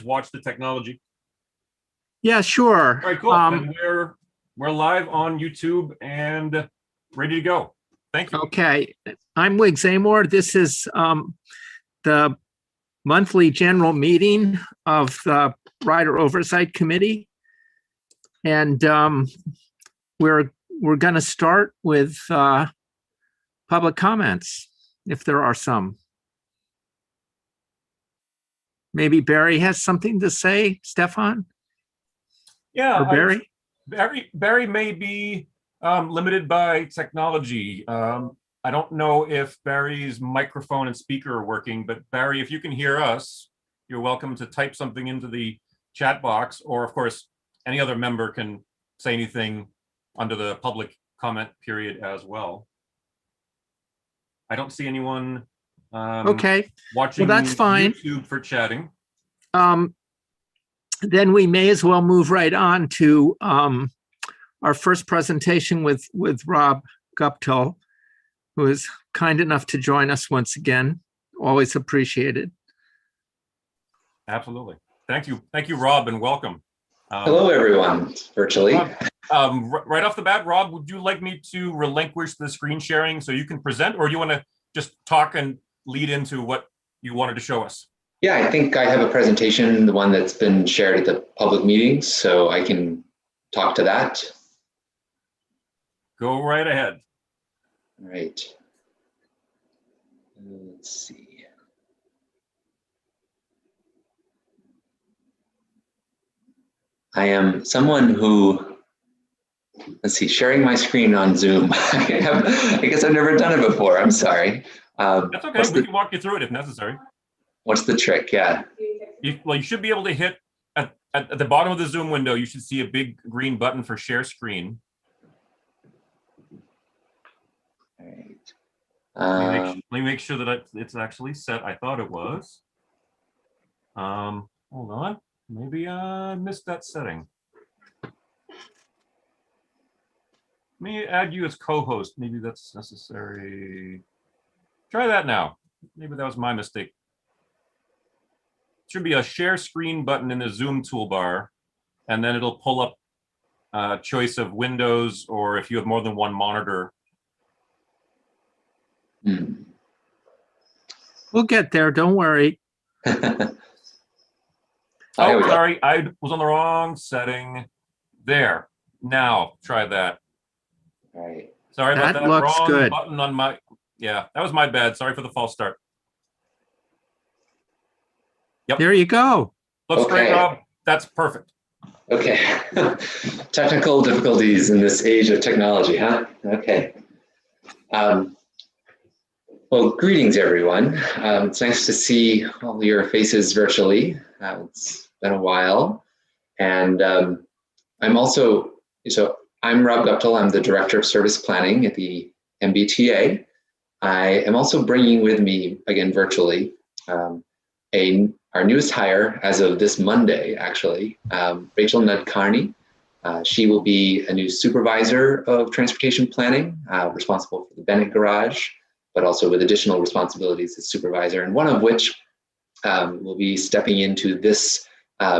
watch the technology? Yeah, sure. All right, cool. And we're live on YouTube and ready to go. Thank you. Okay, I'm Wig Zamor. This is the monthly general meeting of the Rider Oversight Committee, and we're going to start with public comments, if there are some. Maybe Barry has something to say, Stefan? Yeah, or Barry? Barry may be limited by technology. I don't know if Barry's microphone and speaker are working, but Barry, if you can hear us, you're welcome to type something into the chat box, or of course, any other member can say anything under the public comment period as well. I don't see anyone Okay, watching well, that's fine. YouTube for chatting. Then we may as well move right on to our first presentation with Rob Guptill, who is kind enough to join us once again. Always appreciated. Absolutely. Thank you, Rob, and welcome. Hello, everyone, virtually. Right off the bat, Rob, would you like me to relinquish the screen sharing so you can present, or do you want to just talk and lead into what you wanted to show us? Yeah, I think I have a presentation, the one that's been shared at the public meetings, so I can talk to that. Go right ahead. All right. Let's see. I am someone who, let's see, sharing my screen on Zoom. I guess I've never done it before. I'm sorry. That's okay. We can walk you through it if necessary. What's the trick? Yeah. You should be able to hit at the bottom of the Zoom window. You should see a big green button for share screen. All right. Let me make sure that it's actually set. I thought it was. Hold on. Maybe I missed that setting. Let me add you as co-host. Maybe that's necessary. Try that now. Maybe that was my mistake. Should be a share screen button in the Zoom toolbar, and then it'll pull up a choice of windows, or if you have more than one monitor. We'll get there, don't worry. Oh, sorry, I was on the wrong setting. There. Now try that. All right. Sorry about that. Looks wrong good. Button on my. Yeah, that was my bad. Sorry for the false start. Yep. There you go. Looks great, Rob. That's perfect. Okay. Technical difficulties in this age of technology, huh? Okay. Well, greetings, everyone. It's nice to see all your faces virtually. It's been a while. And I'm Rob Guptill. I'm the Director of Service Planning at the MBTA. I am also bringing with me, again, virtually, our newest hire as of this Monday, actually, Rachel Nadkarni. She will be a new supervisor of transportation planning, responsible for the Bennett Garage, but also with additional responsibilities as supervisor, and one of which will be stepping into this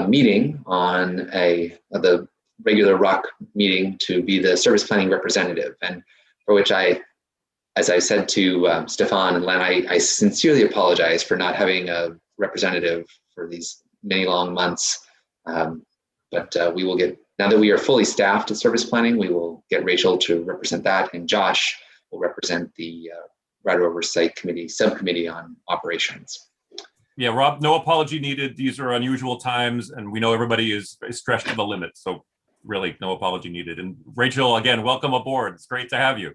meeting on the regular ROC meeting to be the service planning representative, and for which as I said to Stefan and Len, I sincerely apologize for not having a representative for these many long months. But we will get, now that we are fully staffed at service planning, we will get Rachel to represent that, and Josh will represent the Rider Oversight Committee subcommittee on operations. Yeah, Rob, no apology needed. These are unusual times, and we know everybody is stretched to the limit. So really, no apology needed. And Rachel, again, welcome aboard. It's great to have you.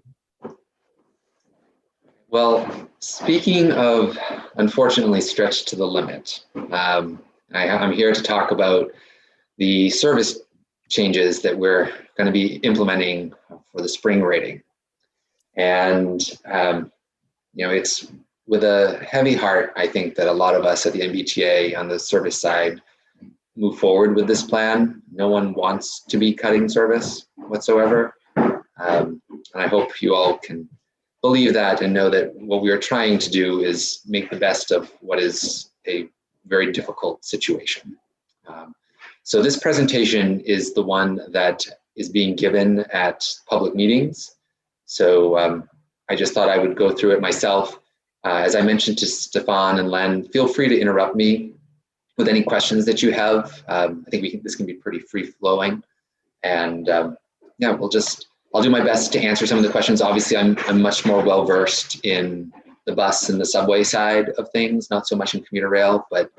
Well, speaking of unfortunately stretched to the limit, I'm here to talk about the service changes that we're going to be implementing for the spring rating. And, it's with a heavy heart, I think, that a lot of us at the MBTA on the service side move forward with this plan. No one wants to be cutting service whatsoever. And I hope you all can believe that and know that what we are trying to do is make the best of what is a very difficult situation. So this presentation is the one that is being given at public meetings. So I just thought I would go through it myself. As I mentioned to Stefan and Len, feel free to interrupt me with any questions that you have. I think this can be pretty free flowing. And yeah, I'll do my best to answer some of the questions. Obviously, I'm much more well-versed in the bus and the subway side of things, not so much in commuter rail, but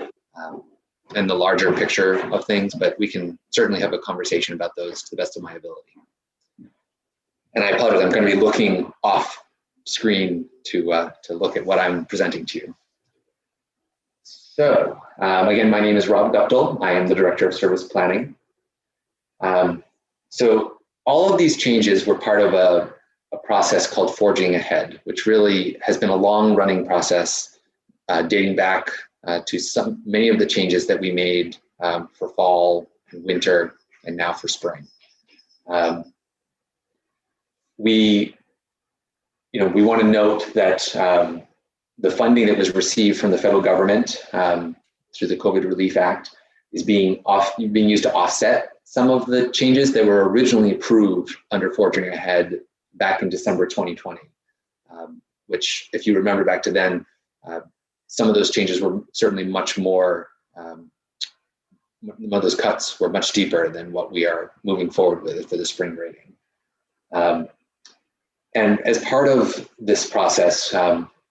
and the larger picture of things, but we can certainly have a conversation about those to the best of my ability. And I apologize, I'm going to be looking off screen to look at what I'm presenting to you. So again, my name is Rob Guptill. I am the Director of Service Planning. So all of these changes were part of a process called Forging Ahead, which really has been a long-running process dating back to many of the changes that we made for fall and winter and now for spring. We want to note that the funding that was received from the federal government through the COVID Relief Act is being used to offset some of the changes that were originally approved under Forging Ahead back in December 2020, which, if you remember back to then, some of those changes were certainly much more, some of those cuts were much deeper than what we are moving forward with for the spring rating. And as part of this process,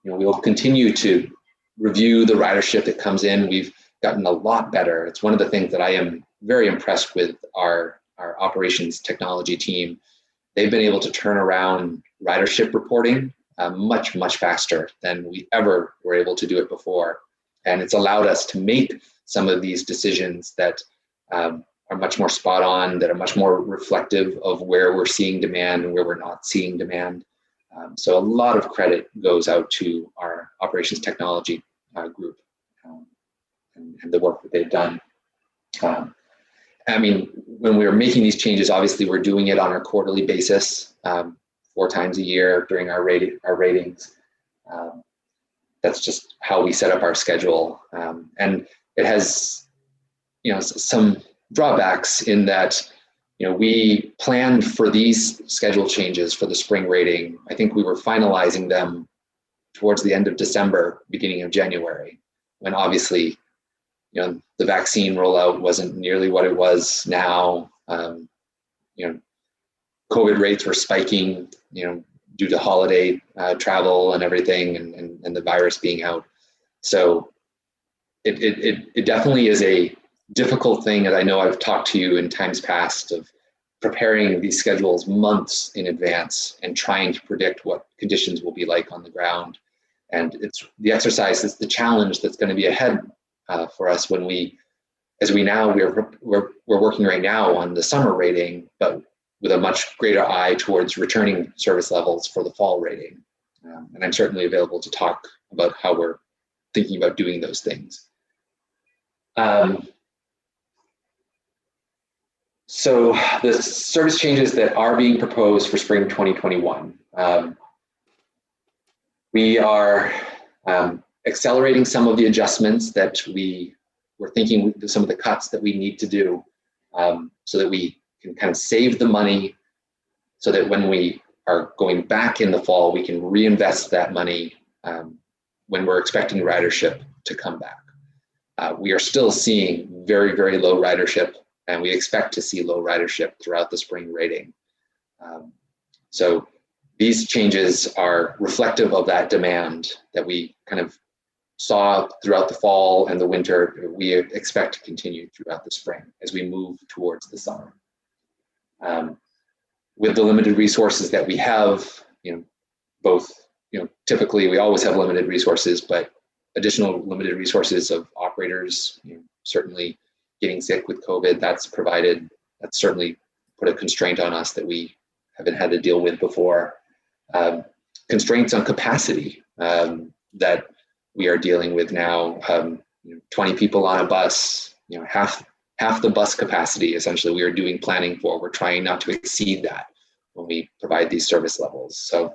we will continue to review the ridership that comes in. We've gotten a lot better. It's one of the things that I am very impressed with our operations technology team. They've been able to turn around ridership reporting much, much faster than we ever were able to do it before. And it's allowed us to make some of these decisions that are much more spot on, that are much more reflective of where we're seeing demand and where we're not seeing demand. So a lot of credit goes out to our operations technology group and the work that they've done. I mean, when we were making these changes, obviously we're doing it on a quarterly basis, 4 times a year during our ratings. That's just how we set up our schedule. And it has, some drawbacks in that, we planned for these schedule changes for the spring rating. I think we were finalizing them towards the end of December, beginning of January, when obviously, the vaccine rollout wasn't nearly what it was now. COVID rates were spiking, due to holiday travel and everything, and the virus being out. So it definitely is a difficult thing, and I know I've talked to you in times past of preparing these schedules months in advance and trying to predict what conditions will be like on the ground. And it's the exercise, is the challenge that's going to be ahead for us when we're working right now on the summer rating, but with a much greater eye towards returning service levels for the fall rating. And I'm certainly available to talk about how we're thinking about doing those things. So the service changes that are being proposed for spring 2021, we are accelerating some of the adjustments that we were thinking, some of the cuts that we need to do, so that we can kind of save the money, so that when we are going back in the fall, we can reinvest that money when we're expecting ridership to come back. We are still seeing very, very low ridership, and we expect to see low ridership throughout the spring rating. So these changes are reflective of that demand that we kind of saw throughout the fall and the winter. We expect to continue throughout the spring as we move towards the summer. With the limited resources that we have, typically we always have limited resources, but additional limited resources of operators, certainly getting sick with COVID, that's certainly put a constraint on us that we haven't had to deal with before. Constraints on capacity that we are dealing with now. 20 people on a bus, half the bus capacity, essentially, we are doing planning for. We're trying not to exceed that when we provide these service levels. So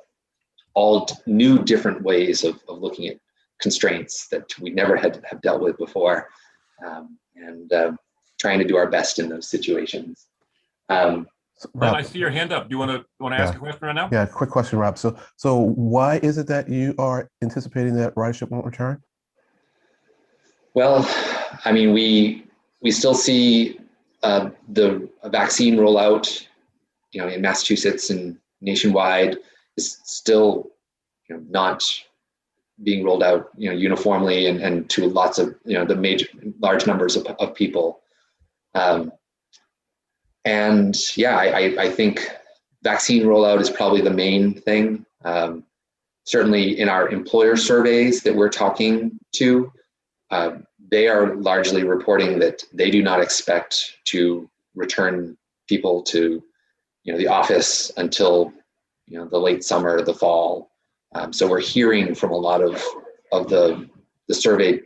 all new different ways of looking at constraints that we never have dealt with before. trying to do our best in those situations. Ron, Rob, I see your hand up. Do you want to ask a question right now? yeah, quick question, Rob. So why is it that you are anticipating that ridership won't return? Well, I mean, we still see the vaccine rollout, in Massachusetts and nationwide is still, not being rolled out, uniformly and to lots of, the large numbers of people. And yeah, I think vaccine rollout is probably the main thing. Certainly in our employer surveys that we're talking to, they are largely reporting that they do not expect to return people to, the office until, the late summer, the fall. So we're hearing from a lot of the surveyed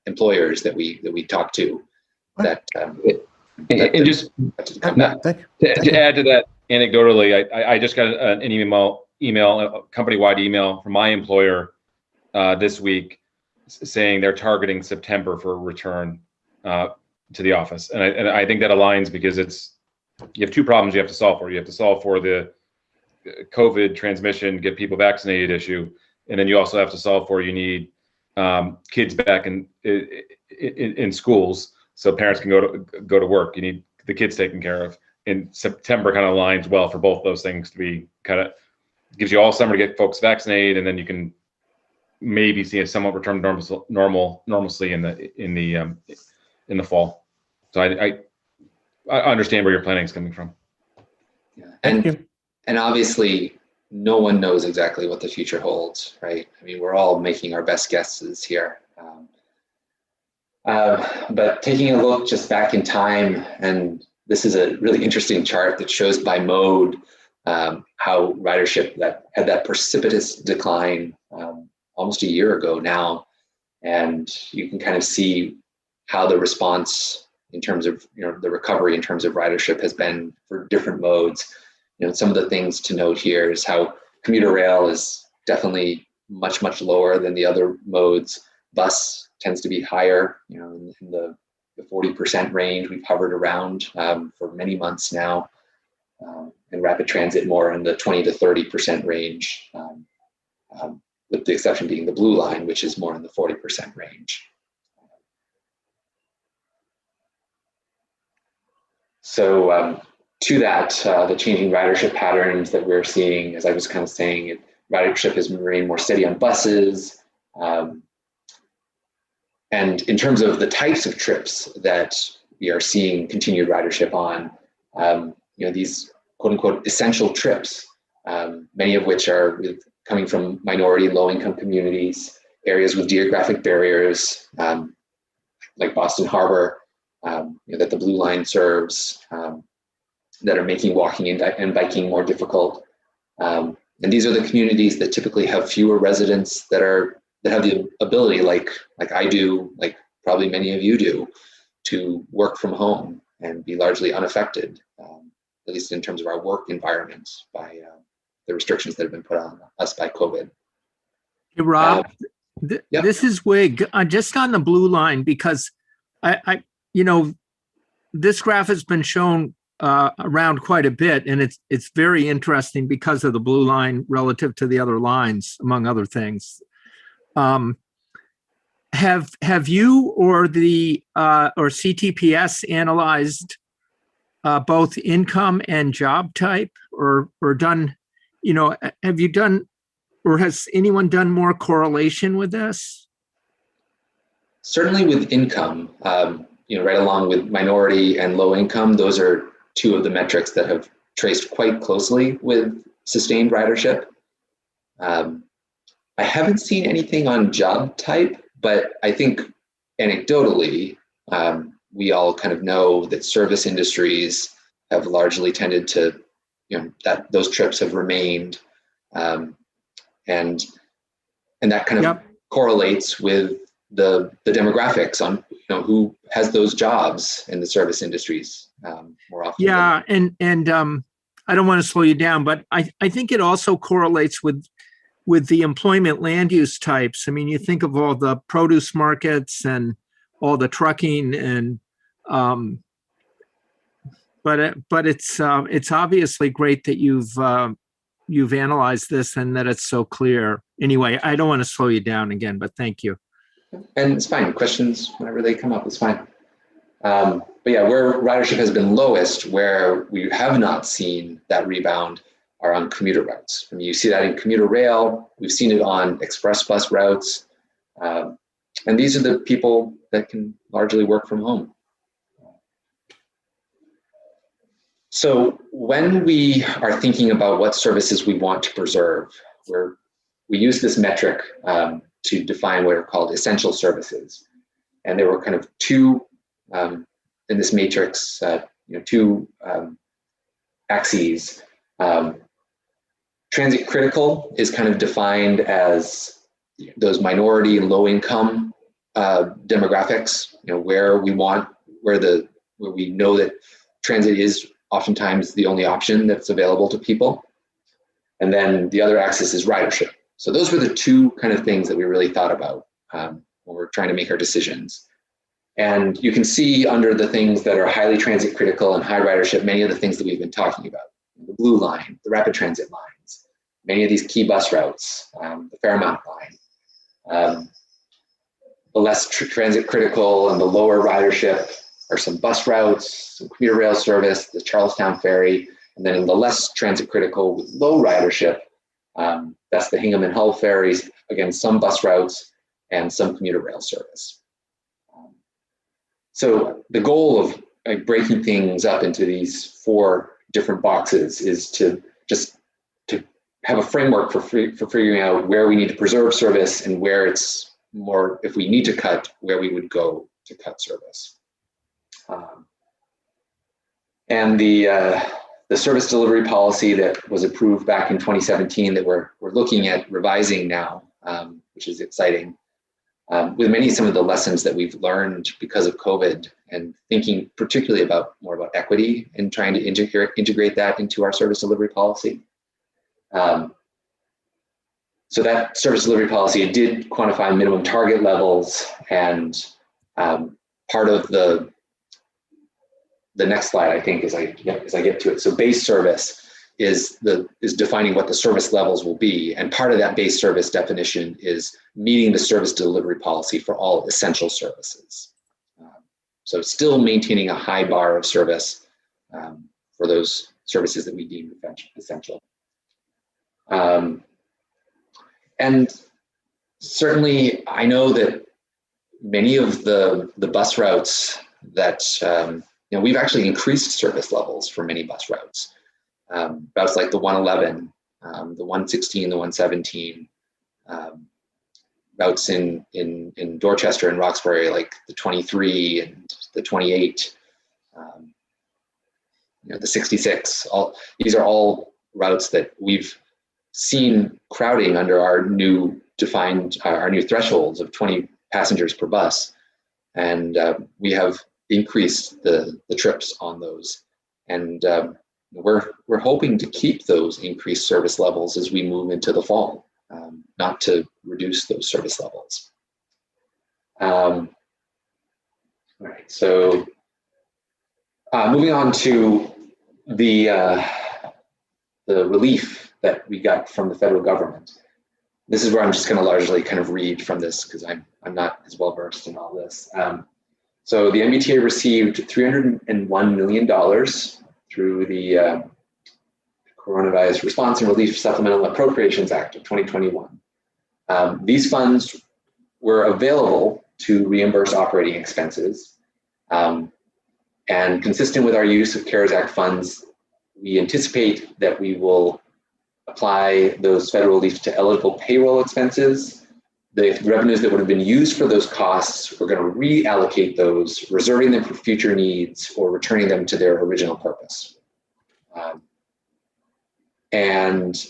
employers that we talk to that. And just to add to that, anecdotally, I just got an email, a company-wide email from my employer this week saying they're targeting September for a return to the office, and I think that aligns because you have two problems you have to solve for. You have to solve for the COVID transmission, get people vaccinated issue, and then you also have to solve for you need kids back in schools so parents can go to work. You need the kids taken care of. And September kind of aligns well for both those things to be gives you all summer to get folks vaccinated, and then you can maybe see a somewhat return to normalcy in the fall. So I understand where your planning is coming from. Yeah. And obviously no one knows exactly what the future holds, right? I mean, we're all making our best guesses here. But taking a look just back in time, and this is a really interesting chart that shows by mode how ridership had that precipitous decline almost a year ago now. And you can kind of see how the response in terms of, the recovery in terms of ridership has been for different modes. Some of the things to note here is how commuter rail is definitely much, much lower than the other modes. Bus tends to be higher, in the 40% range we've hovered around for many months now, and rapid transit more in the 20 to 30% range, with the exception being the blue line, which is more in the 40% range. So to that, the changing ridership patterns that we're seeing, as I was kind of saying, ridership has remained more steady on buses. And in terms of the types of trips that we are seeing continued ridership on, these quote unquote essential trips, many of which are coming from minority and low-income communities, areas with geographic barriers, like Boston Harbor, that the Blue Line serves, that are making walking and biking more difficult. And these are the communities that typically have fewer residents that have the ability, like I do, like probably many of you do, to work from home and be largely unaffected, at least in terms of our work environment, by the restrictions that have been put on us by COVID. Hey, Rob, yeah. This is Wig. Just on the Blue Line, because I this graph has been shown around quite a bit, and it's very interesting because of the Blue Line relative to the other lines, among other things. Have you or the or CTPS analyzed both income and job type, or done? Have you done, or has anyone done more correlation with this? Certainly with income, right along with minority and low income, those are two of the metrics that have traced quite closely with sustained ridership. I haven't seen anything on job type, but I think anecdotally, we all kind of know that service industries have largely tended to, that those trips have remained, and that kind of correlates with the demographics on who has those jobs in the service industries more often. Yeah, and I don't want to slow you down, but I think it also correlates with the employment land use types. I mean, you think of all the produce markets and all the trucking and But it's obviously great that you've analyzed this and that it's so clear. Anyway, I don't want to slow you down again, but thank you. And it's fine. Questions, whenever they come up, it's fine. But yeah, where ridership has been lowest, where we have not seen that rebound, are on commuter routes. I mean, you see that in commuter rail. We've seen it on express bus routes. And these are the people that can largely work from home. So when we are thinking about what services we want to preserve, we use this metric to define what are called essential services. And there were kind of two in this matrix, two axes. Transit critical is kind of defined as those minority and low income demographics, where we know that transit is oftentimes the only option that's available to people. And then the other axis is ridership. So those were the two kind of things that we really thought about when we're trying to make our decisions. And you can see under the things that are highly transit critical and high ridership, many of the things that we've been talking about: the Blue Line, the rapid transit lines, many of these key bus routes, the Fairmount line. The less transit critical and the lower ridership are some bus routes, some commuter rail service, the Charlestown Ferry, and then in the less transit critical with low ridership, that's the Hingham and Hull ferries, again, some bus routes and some commuter rail service. So the goal of breaking things up into these four different boxes is to have a framework for figuring out where we need to preserve service and where it's more, if we need to cut, where we would go to cut service. And the service delivery policy that was approved back in 2017 that we're looking at revising now, which is exciting, with some of the lessons that we've learned because of COVID, and thinking particularly more about equity and trying to integrate that into our service delivery policy. So that service delivery policy did quantify minimum target levels, and part of the next slide, I think, as I get to it. So base service is defining what the service levels will be, and part of that base service definition is meeting the service delivery policy for all essential services. So still maintaining a high bar of service for those services that we deem essential. And certainly, I know that many of the bus routes that we've actually increased service levels for many bus routes. Routes like the 111, the 116, the 117, routes in Dorchester and Roxbury, like the 23 and the 28, the 66. These are all routes that we've seen crowding under our new thresholds of 20 passengers per bus, and we have increased the trips on those, and we're hoping to keep those increased service levels as we move into the fall, not to reduce those service levels. All right, so moving on to the relief that we got from the federal government. This is where I'm just going to largely kind of read from this because I'm not as well versed in all this. So the MBTA received $301 million through the Coronavirus Response and Relief Supplemental Appropriations Act of 2021. These funds were available to reimburse operating expenses. And consistent with our use of CARES Act funds, we anticipate that we will apply those federal relief to eligible payroll expenses. The revenues that would have been used for those costs, we're going to reallocate those, reserving them for future needs or returning them to their original purpose. And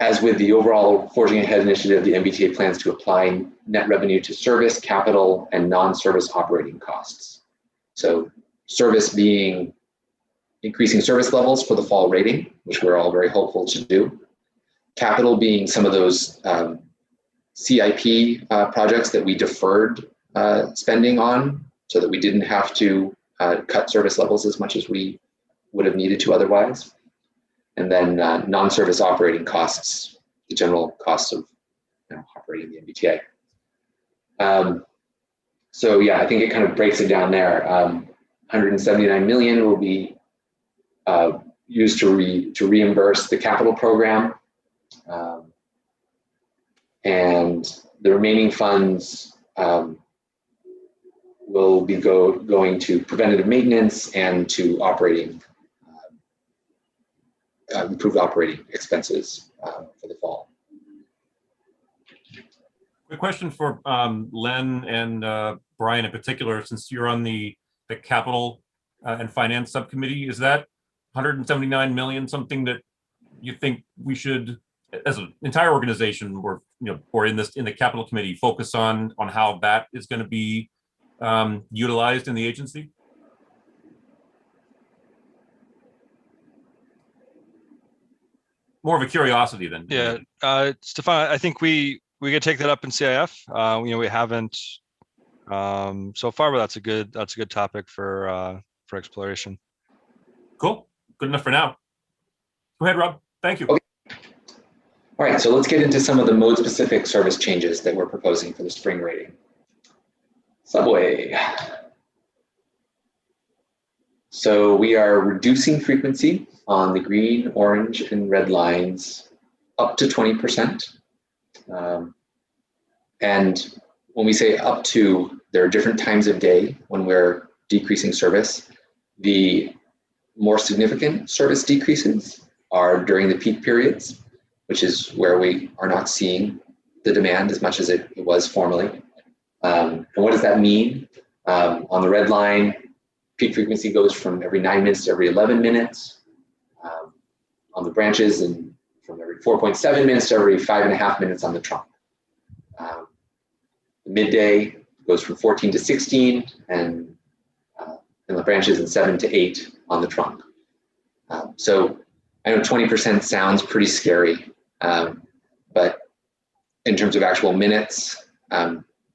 as with the overall Forging Ahead initiative, the MBTA plans to apply net revenue to service, capital, and non-service operating costs. So service being increasing service levels for the fall rating, which we're all very hopeful to do. Capital being some of those CIP projects that we deferred spending on so that we didn't have to cut service levels as much as we would have needed to otherwise. And then non-service operating costs, the general costs of operating the MBTA. So yeah, I think it kind of breaks it down there. 179 million will be used to reimburse the capital program, and the remaining funds will be going to preventative maintenance and to operating, improved operating expenses for the fall. Quick question for Len and Brian in particular, since you're on the capital and finance subcommittee, is that 179 million something that you think we should, as an entire organization, or or in the capital committee, focus on how that is going to be utilized in the agency? More of a curiosity than. Yeah, Stefan, I think we could take that up in CIF. We haven't so far, but that's a good topic for exploration. Cool. Good enough for now. Go ahead, Rob. Thank you. Okay. All right, so let's get into some of the mode-specific service changes that we're proposing for the spring rating. Subway. So we are reducing frequency on the green, orange, and red lines up to 20%. And when we say up to, there are different times of day when we're decreasing service. The more significant service decreases are during the peak periods, which is where we are not seeing the demand as much as it was formerly. And what does that mean? On the red line, peak frequency goes from every 9 minutes to every 11 minutes. On the branches, and from every 4.7 minutes to every 5.5 minutes on the trunk. The midday goes from 14 to 16, and in the branches, and 7 to 8 on the trunk. So I know 20% sounds pretty scary, but in terms of actual minutes,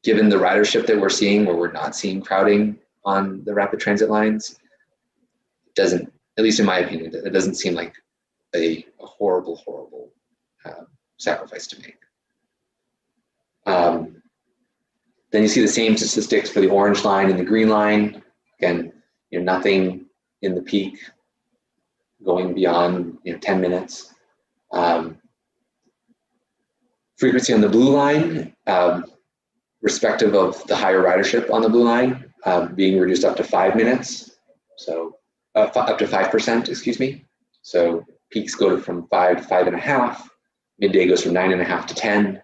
given the ridership that we're seeing, where we're not seeing crowding on the rapid transit lines, it doesn't, at least in my opinion, it doesn't seem like a horrible sacrifice to make. Then you see the same statistics for the orange line and the green line. Again, nothing in the peak going beyond 10 minutes. Frequency on the blue line, respective of the higher ridership on the blue line, being reduced up to 5 minutes. So up to 5%, excuse me. So peaks go from 5 to 5.5. Midday goes from 9.5 to 10.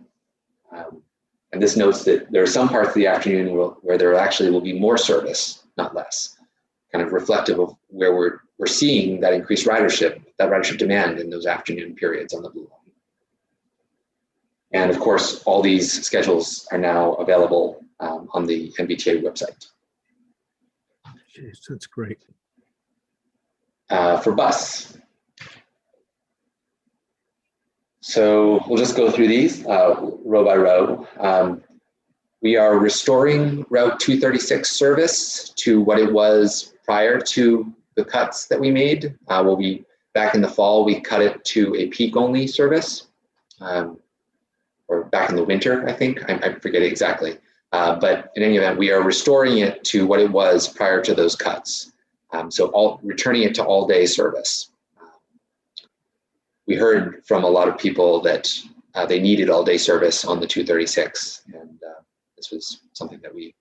And this notes that there are some parts of the afternoon where there actually will be more service, not less, kind of reflective of where we're seeing that increased ridership, that ridership demand in those afternoon periods on the blue line. And of course, all these schedules are now available on the MBTA website. Jeez, that's great. For bus. So we'll just go through these row by row. We are restoring Route 236 service to what it was prior to the cuts that we made. We'll be back in the fall, we cut it to a peak only service, or back in the winter, I think. I forget exactly. But in any event, we are restoring it to what it was prior to those cuts. So returning it to all day service. We heard from a lot of people that they needed all day service on the 236, and this was something that we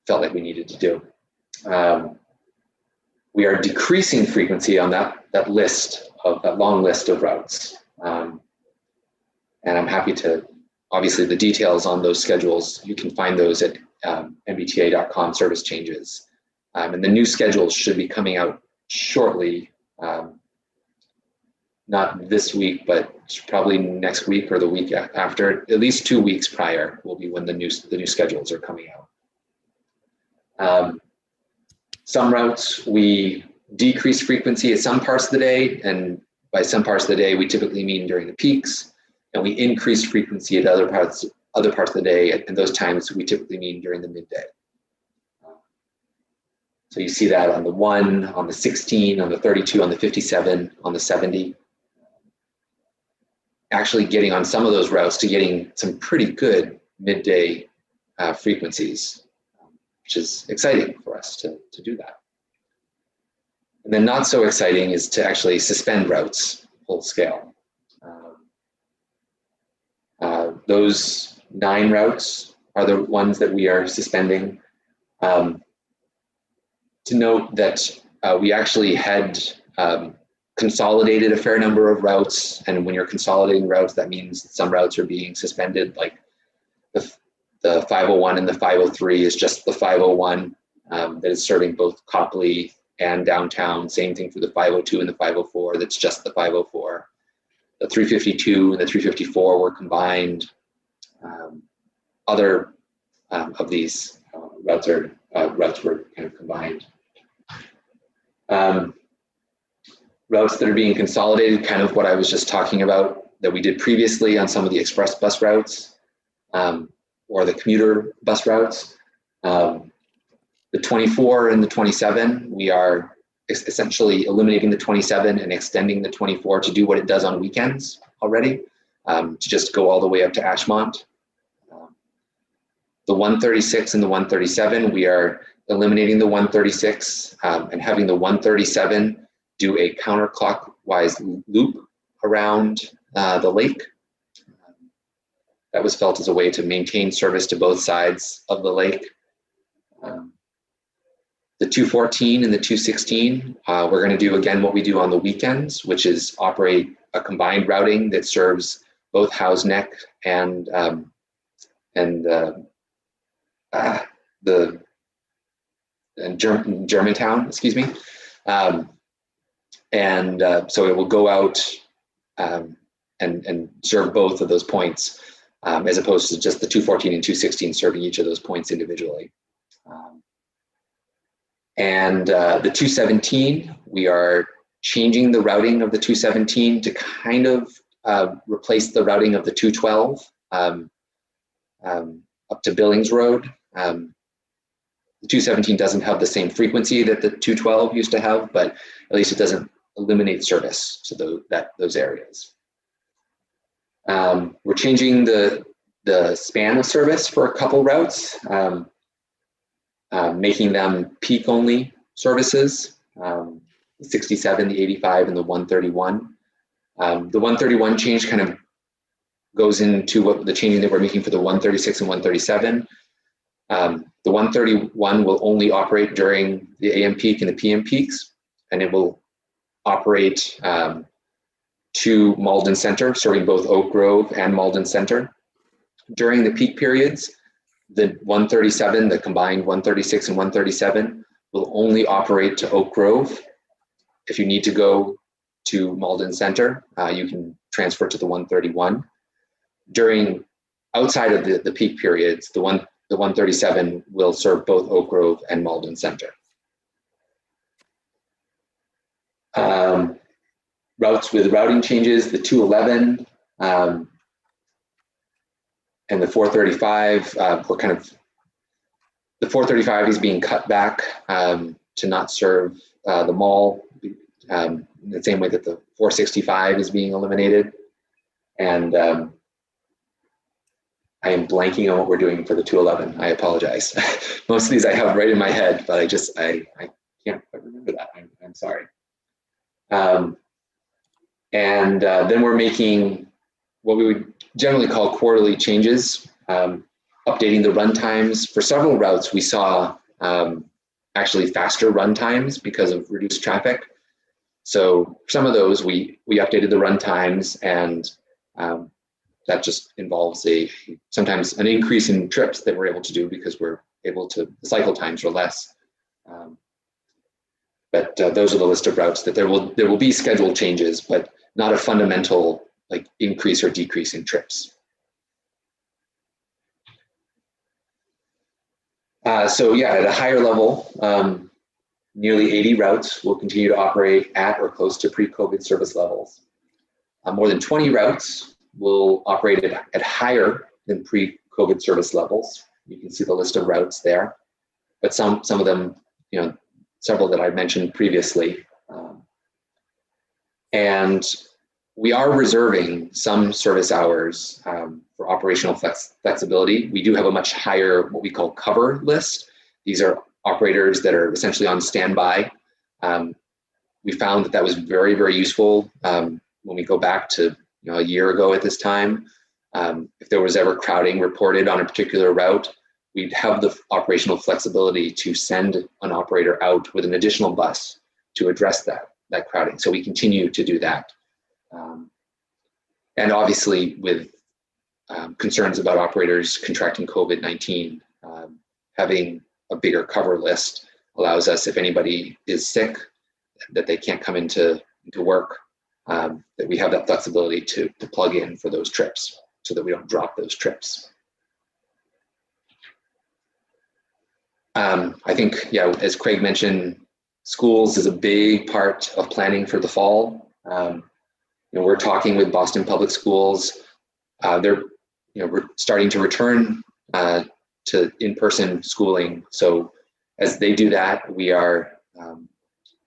felt like we needed to do. We are decreasing frequency on that long list of routes. And I'm happy to, obviously the details on those schedules, you can find those at mbta.com service changes. And the new schedules should be coming out shortly. Not this week, but probably next week or the week after. At least 2 weeks prior will be when the new schedules are coming out. Some routes we decrease frequency at some parts of the day, and by some parts of the day we typically mean during the peaks, and we increase frequency at other parts of the day, and those times we typically mean during the midday. So you see that on the 1, on the 16, on the 32, on the 57, on the 70. Actually getting on some of those routes to getting some pretty good midday frequencies, which is exciting for us to do that. And then not so exciting is to actually suspend routes full scale. Those 9 routes are the ones that we are suspending. To note that we actually had consolidated a fair number of routes, and when you're consolidating routes, that means some routes are being suspended, like the 501 and the 503 is just the 501 that is serving both Copley and downtown. Same thing for the 502 and the 504, that's just the 504. The 352 and the 354 were combined. Other of these routes were kind of combined. Routes that are being consolidated, kind of what I was just talking about that we did previously on some of the express bus routes or the commuter bus routes. The 24 and the 27, we are essentially eliminating the 27 and extending the 24 to do what it does on weekends already, to just go all the way up to Ashmont. The 136 and the 137, we are eliminating the 136 and having the 137 do a counterclockwise loop around the lake. That was felt as a way to maintain service to both sides of the lake. The 214 and the 216, we're going to do again what we do on the weekends, which is operate a combined routing that serves both Howes Neck and Germantown, excuse me. So it will go out and serve both of those points, as opposed to just the 214 and 216 serving each of those points individually. The 217, we are changing the routing of the 217 to kind of replace the routing of the 212 up to Billings Road. The 217 doesn't have the same frequency that the 212 used to have, but at least it doesn't eliminate service to those areas. We're changing the span of service for a couple routes, making them peak only services, the 67, the 85, and the 131. The 131 change kind of goes into what the changing that we're making for the 136 and 137. The 131 will only operate during the AM peak and the PM peaks, and it will operate to Malden Center, serving both Oak Grove and Malden Center. During the peak periods, the 137, the combined 136 and 137, will only operate to Oak Grove. If you need to go to Malden Center, you can transfer to the 131. During outside of the peak periods, the 137 will serve both Oak Grove and Malden Center. Routes with routing changes, the 211 and the 435, the 435 is being cut back to not serve the mall, the same way that the 465 is being eliminated. And I am blanking on what we're doing for the 211. I apologize. Most of these I have right in my head, but I can't quite remember that. I'm sorry. Then we're making what we would generally call quarterly changes, updating the run times. For several routes, we saw actually faster run times because of reduced traffic. So some of those, we updated the run times, and that just involves sometimes an increase in trips that we're able to do because the cycle times are less. But those are the list of routes that there will be scheduled changes, but not a fundamental like increase or decrease in trips. So yeah, at a higher level, nearly 80 routes will continue to operate at or close to pre-COVID service levels. More than 20 routes will operate at higher than pre-COVID service levels. You can see the list of routes there, but some of them, several that I mentioned previously. And we are reserving some service hours for operational flexibility. We do have a much higher, what we call cover list. These are operators that are essentially on standby. We found that was very, very useful when we go back to a year ago at this time. If there was ever crowding reported on a particular route, we'd have the operational flexibility to send an operator out with an additional bus to address that crowding. So we continue to do that. And obviously with concerns about operators contracting COVID-19, having a bigger cover list allows us, if anybody is sick, that they can't come into work, that we have that flexibility to plug in for those trips so that we don't drop those trips. I think, yeah, as Craig mentioned, schools is a big part of planning for the fall. We're talking with Boston Public Schools. They're we're starting to return to in-person schooling. So as they do that, we are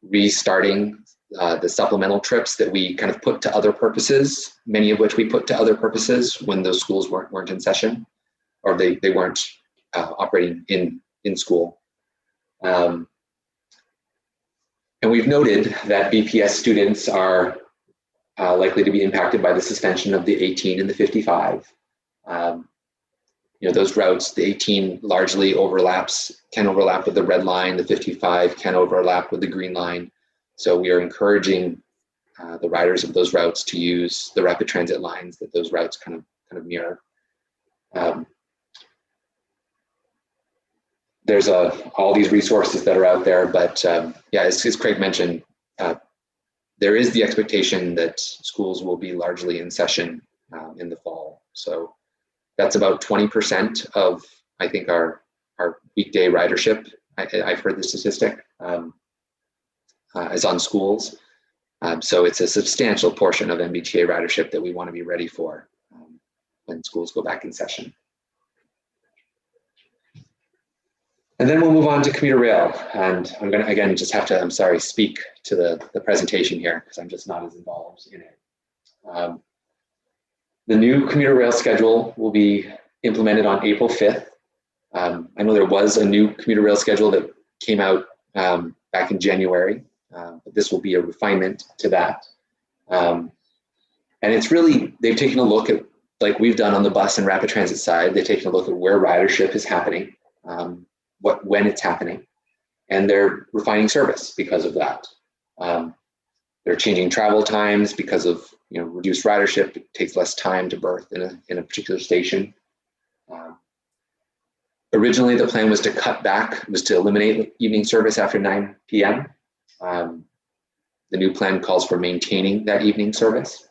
restarting the supplemental trips that we kind of put to other purposes, many of which we put to other purposes when those schools weren't in session, or they weren't operating in school. And we've noted that BPS students are likely to be impacted by the suspension of the 18 and the 55. Those routes, the 18 largely can overlap with the red line, the 55 can overlap with the green line. So we are encouraging the riders of those routes to use the rapid transit lines that those routes kind of mirror. There's all these resources that are out there, but yeah, as Craig mentioned, there is the expectation that schools will be largely in session in the fall. So that's about 20% of, I think, our weekday ridership. I've heard the statistic is on schools. So it's a substantial portion of MBTA ridership that we want to be ready for when schools go back in session. And then we'll move on to commuter rail. And I'm going to, again, just have to, speak to the presentation here because I'm just not as involved in it. The new commuter rail schedule will be implemented on April 5th. I know there was a new commuter rail schedule that came out back in January, but this will be a refinement to that. And it's really, they've taken a look at, like we've done on the bus and rapid transit side, they've taken a look at where ridership is happening, when it's happening, and they're refining service because of that. They're changing travel times because of reduced ridership. It takes less time to berth in a particular station. Originally, the plan was to eliminate evening service after 9 p.m. The new plan calls for maintaining that evening service.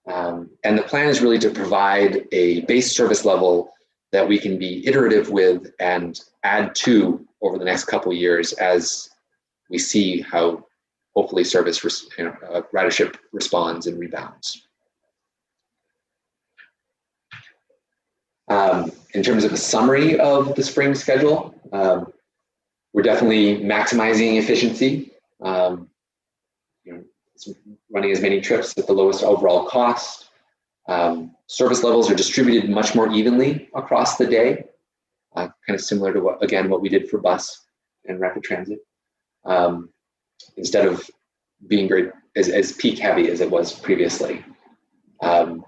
And the plan is really to provide a base service level that we can be iterative with and add to over the next couple of years as we see how hopefully service ridership responds and rebounds. In terms of a summary of the spring schedule, we're definitely maximizing efficiency, running as many trips at the lowest overall cost. Service levels are distributed much more evenly across the day, kind of similar to what we did for bus and rapid transit. Instead of being very as peak heavy as it was previously. One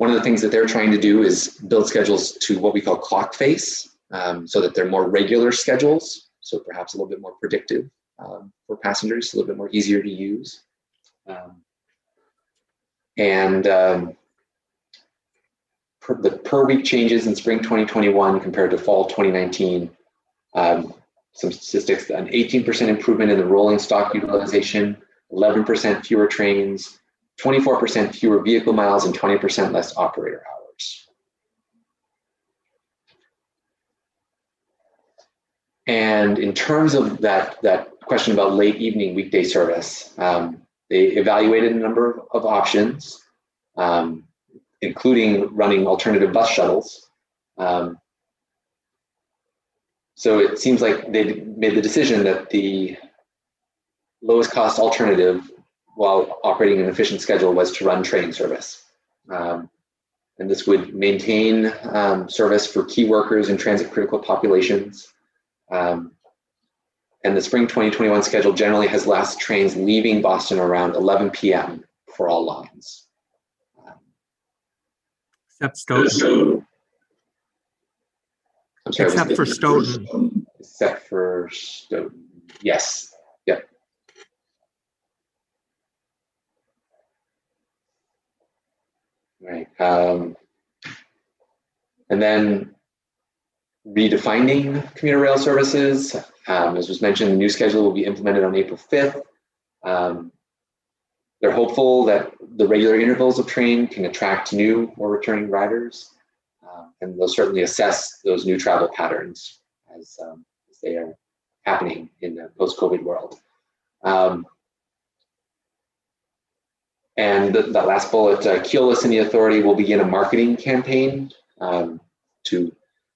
of the things that they're trying to do is build schedules to what we call clock face, so that they're more regular schedules, so perhaps a little bit more predictive for passengers, a little bit more easier to use. The per week changes in spring 2021 compared to fall 2019, some statistics, an 18% improvement in the rolling stock utilization, 11% fewer trains, 24% fewer vehicle miles, and 20% less operator hours. And in terms of that question about late evening weekday service, they evaluated a number of options, including running alternative bus shuttles. So it seems like they made the decision that the lowest cost alternative while operating an efficient schedule was to run train service. And this would maintain service for key workers and transit critical populations. And the spring 2021 schedule generally has last trains leaving Boston around 11 p.m. for all lines. Except Stoughton. I'm sorry, Except for Stoughton. Except for Stoughton. Yes. Yep. Right. And then redefining commuter rail services. As was mentioned, the new schedule will be implemented on April 5th. They're hopeful that the regular intervals of train can attract new or returning riders. And they'll certainly assess those new travel patterns as they are happening in the post-COVID world. And that last bullet, Keolis and the authority will begin a marketing campaign to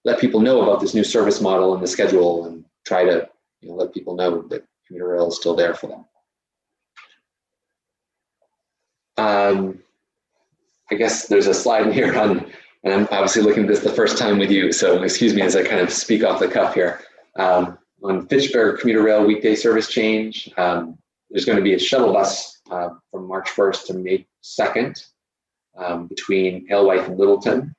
let people know about this new service model and the schedule, and try to let people know that commuter rail is still there for them. I guess there's a slide in here on, and I'm obviously looking at this the first time with you, so excuse me as I kind of speak off the cuff here. On Fitchburg commuter rail weekday service change, there's going to be a shuttle bus from March 1st to May 2nd between Alewife and Littleton.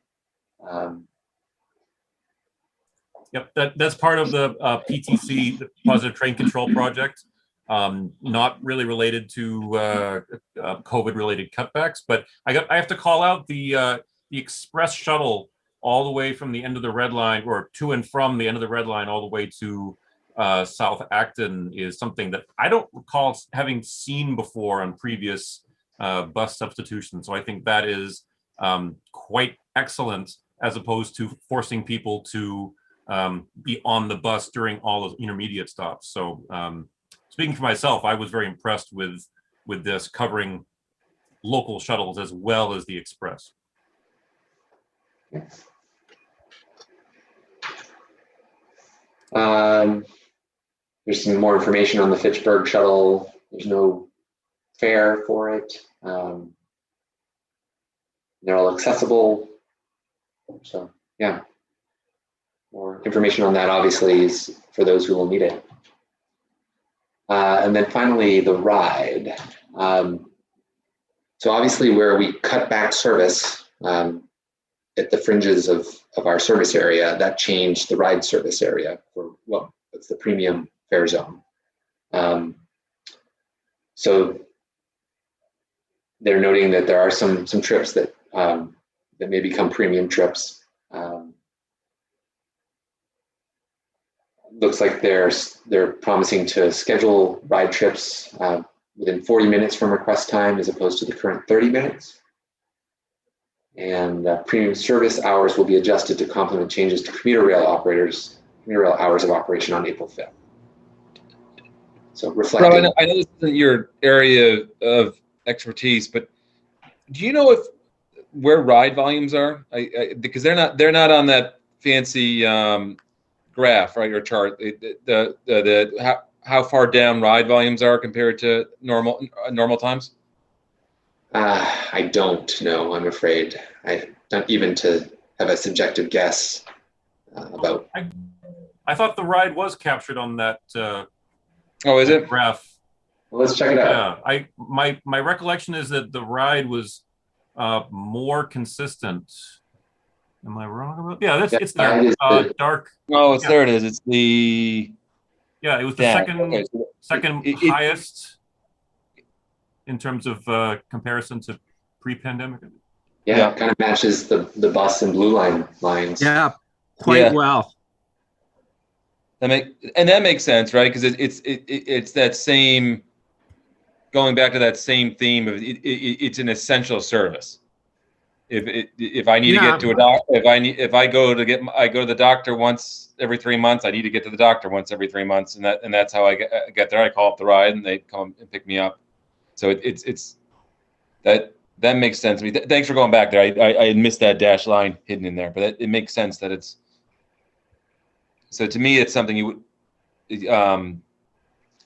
Yep, that's part of the PTC, the Positive Train Control Project. Not really related to COVID-related cutbacks, but I have to call out the express shuttle all the way from the end of the red line, or to and from the end of the red line all the way to South Acton, is something that I don't recall having seen before on previous bus substitutions. So I think that is quite excellent, as opposed to forcing people to be on the bus during all of intermediate stops. So speaking for myself, I was very impressed with this covering local shuttles as well as the express. There's some more information on the Fitchburg shuttle. There's no fare for it. They're all accessible. So yeah, more information on that obviously is for those who will need it. And then finally, the ride. So obviously where we cut back service at the fringes of our service area, that changed the ride service area for, well, it's the premium fare zone. So they're noting that there are some trips that that may become premium trips. Looks like they're promising to schedule ride trips within 40 minutes from request time, as opposed to the current 30 minutes. And premium service hours will be adjusted to complement changes to commuter rail hours of operation on April 5th. So reflecting. Bro, I know this isn't your area of expertise, but do you know where ride volumes are? Because they're not on that fancy graph, right, or chart. How far down ride volumes are compared to normal times? I don't know, I'm afraid. I don't even to have a subjective guess about. I thought the ride was captured on that. Oh, is it? Graph. Well, let's check it out. Yeah, my recollection is that the ride was more consistent. Am I wrong about? Yeah, it's there. Dark. No, it's there. It is. It's the. Yeah, it was the second highest in terms of comparison to pre-pandemic. Yeah, it kind of matches the bus and blue line lines. Yeah, quite well. That makes sense, right? Because it's that same, going back to that same theme of it's an essential service. If I need to get to a doctor, if I go to the doctor once every 3 months, I need to get to the doctor once every 3 months, and that's how I get there. I call up the ride, and they come and pick me up. So it's that makes sense to me. Thanks for going back there. I had missed that dash line hidden in there, but it makes sense that it's So to me, it's something you would,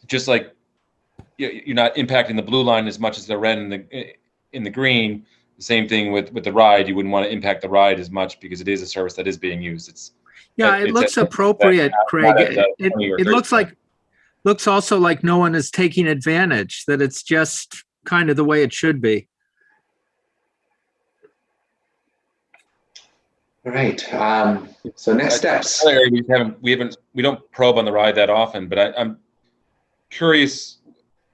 just like you're not impacting the blue line as much as the red and the green. The same thing with the ride. You wouldn't want to impact the ride as much because it is a service that is being used. It looks appropriate, Craig. not at the It 20 or it looks 30. looks also like no one is taking advantage, that it's just kind of the way it should be. All right. So next steps. Another area we don't probe on the ride that often, but I'm curious.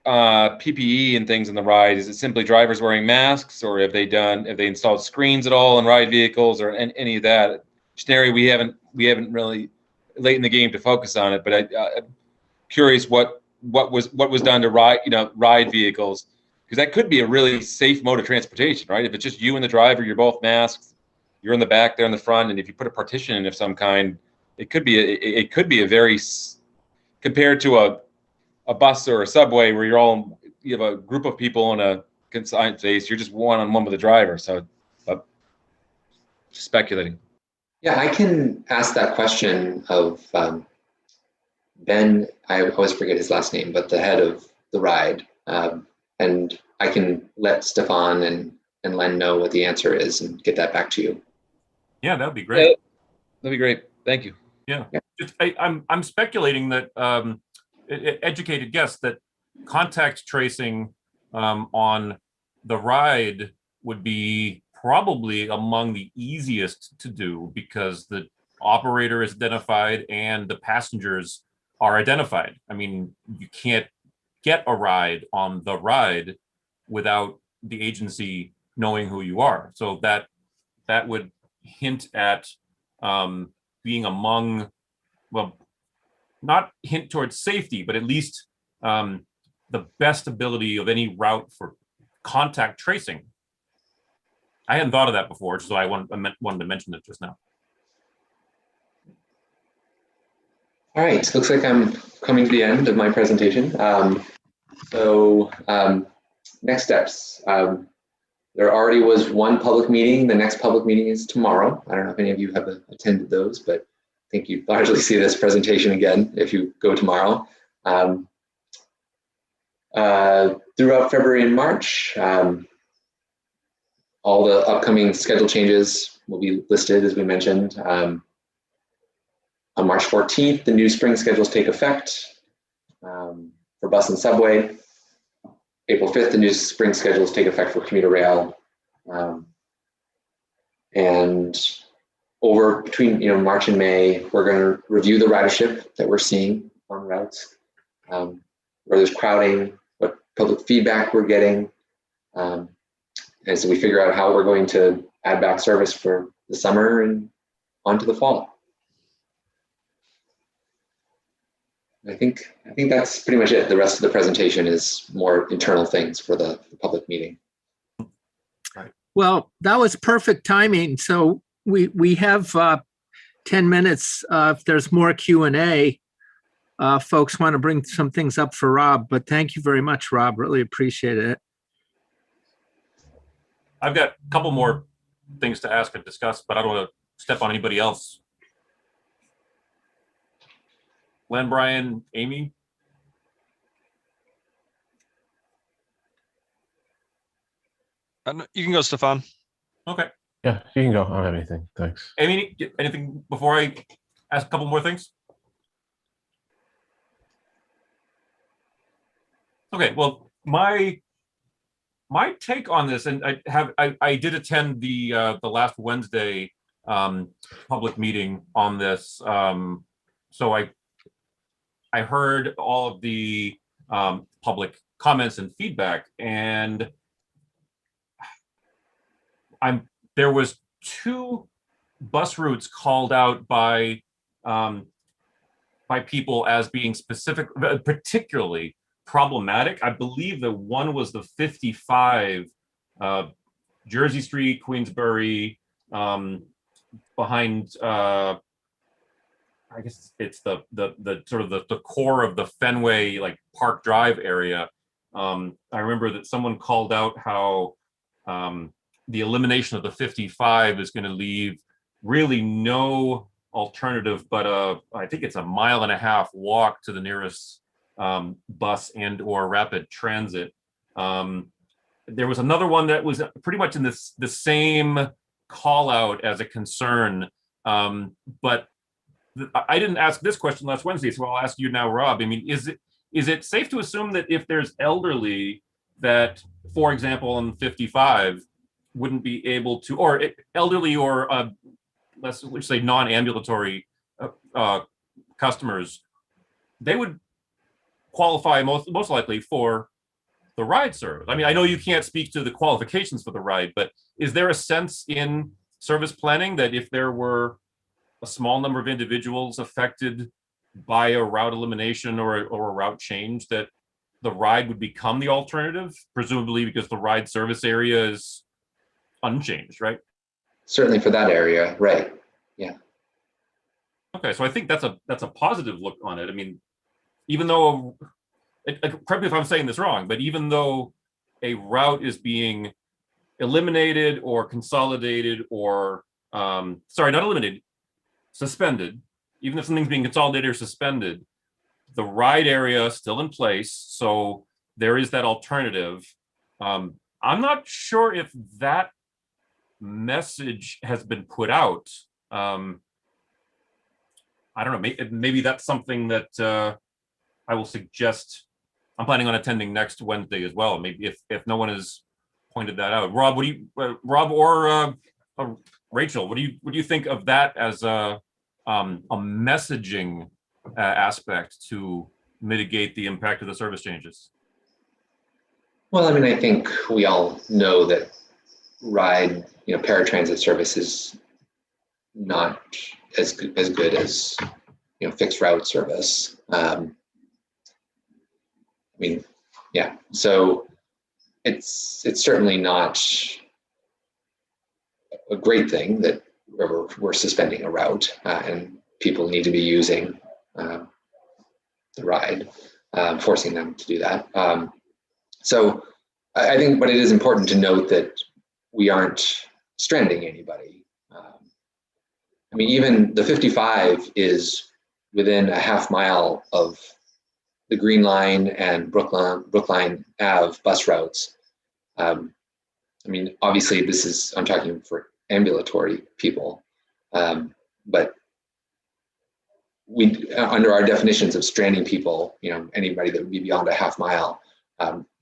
PPE and things in the ride. Is it simply drivers wearing masks, or have they installed screens at all in ride vehicles, or any of that? It's an area we haven't really late in the game to focus on it. But I'm curious what was done to ride vehicles, because that could be a really safe mode of transportation, right? If it's just you and the driver, you're both masked, you're in the back, they're in the front, and if you put a partition in of some kind, it could be a very, compared to a bus or a subway where you have a group of people in a consigned space, you're just one-on-one with the driver. So speculating. Yeah, I can ask that question of Ben. I always forget his last name, but the head of the ride. And I can let Stefan and Len know what the answer is and get that back to you. Yeah, that'd be great. Yeah, that'd be great. Thank you. Yeah. I'm speculating that educated guess that contact tracing on the ride would be probably among the easiest to do, because the operator is identified and the passengers are identified. I mean, you can't get a ride on the ride without the agency knowing who you are. So that would hint at being among, well, not hint towards safety, but at least the best ability of any route for contact tracing. I hadn't thought of that before, so I wanted to mention it just now. All right, looks like I'm coming to the end of my presentation. Next steps. There already was one public meeting. The next public meeting is tomorrow. I don't know if any of you have attended those, but I think you'd largely see this presentation again if you go tomorrow. Throughout February and March, all the upcoming schedule changes will be listed, as we mentioned. On March 14th, the new spring schedules take effect for bus and subway. April 5th, the new spring schedules take effect for commuter rail. And over between March and May, we're going to review the ridership that we're seeing on routes, where there's crowding, what public feedback we're getting, and so we figure out how we're going to add back service for the summer and onto the fall. I think that's pretty much it. The rest of the presentation is more internal things for the public meeting. Well, that was perfect timing. So we have 10 minutes. If there's more Q&A, folks want to bring some things up for Rob, but thank you very much, Rob. Really appreciate it. I've got a couple more things to ask and discuss, but I don't want to step on anybody else. Len, Brian, Amy? You can go, Stefan. Okay. Yeah, you can go. I don't have anything. Thanks. Amy, anything before I ask a couple more things? Okay, well, my take on this, and I did attend the last Wednesday public meeting on this, so I heard all of the public comments and feedback, and there was 2 bus routes called out by people as being particularly problematic. I believe that one was the 55 Jersey Street, Queensbury, behind I guess it's the sort of the core of the Fenway, like Park Drive area. I remember that someone called out how the elimination of the 55 is going to leave really no alternative, but I think it's a 1.5 mile walk to the nearest bus and or rapid transit. There was another one that was pretty much in the same call out as a concern, but I didn't ask this question last Wednesday, so I'll ask you now, Rob. I mean, is it safe to assume that if there's elderly that, for example, on 55 wouldn't be able to, or elderly or let's say non-ambulatory customers, they would qualify most likely for the ride service? I mean, I know you can't speak to the qualifications for the ride, but is there a sense in service planning that if there were a small number of individuals affected by a route elimination or a route change, that the ride would become the alternative, presumably because the ride service area is unchanged, right? Certainly for that area, right? Yeah. Okay, so I think that's a positive look on it. I mean, even though, correct me if I'm saying this wrong, but even though a route is being eliminated or consolidated or sorry, not eliminated, suspended, even if something's being consolidated or suspended, the ride area is still in place, so there is that alternative. I'm not sure if that message has been put out. I don't know, maybe that's something that I will suggest. I'm planning on attending next Wednesday as well. Maybe if no one has pointed that out. Rob, Rob or Rachel, what do you think of that as a messaging aspect to mitigate the impact of the service changes? Well, I mean, I think we all know that ride, paratransit service is not as good as fixed route service. I mean, yeah. So it's certainly not a great thing that we're suspending a route and people need to be using the ride, forcing them to do that. So I think, but it is important to note that we aren't stranding anybody. I mean, even the 55 is within a half mile of the Green Line and Brookline Ave bus routes. I mean, obviously I'm talking for ambulatory people, but we, under our definitions of stranding people, anybody that would be beyond a half mile,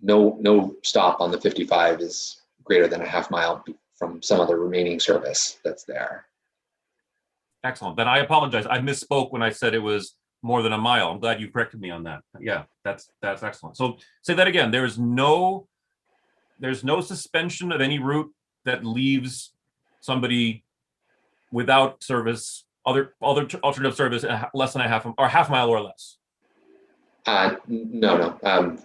no stop on the 55 is greater than a half mile from some other remaining service that's there. Excellent. Then I apologize. I misspoke when I said it was more than a mile. I'm glad you corrected me on that. Yeah, that's excellent. So say that again. There's no suspension of any route that leaves somebody without service, other alternative service less than a half mile or less. No.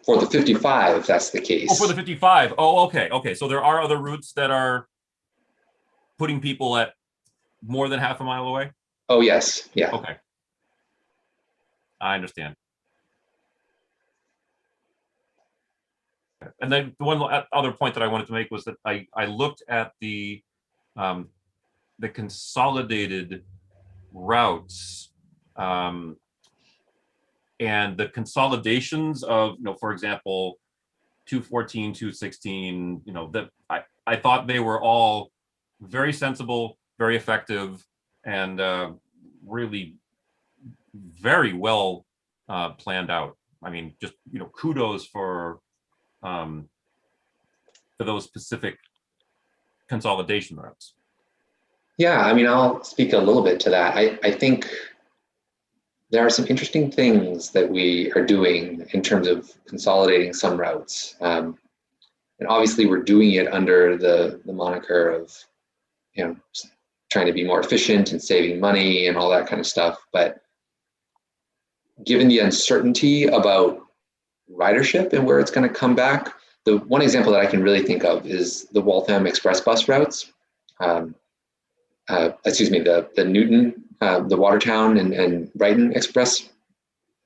For the 55, that's the case. Oh, for the 55. Oh, okay. So there are other routes that are putting people at more than half a mile away? Oh, yes. Yeah. Okay. I understand. And then the one other point that I wanted to make was that I looked at the consolidated routes and the consolidations of, for example, 214, 216, that I thought they were all very sensible, very effective, and really very well planned out. I mean, just kudos for those specific consolidation routes. Yeah, I mean, I'll speak a little bit to that. I think there are some interesting things that we are doing in terms of consolidating some routes. And obviously we're doing it under the moniker of, trying to be more efficient and saving money and all that kind of stuff. But given the uncertainty about ridership and where it's going to come back, the one example that I can really think of is the Waltham Express bus routes. The Newton, the Watertown and Brighton Express,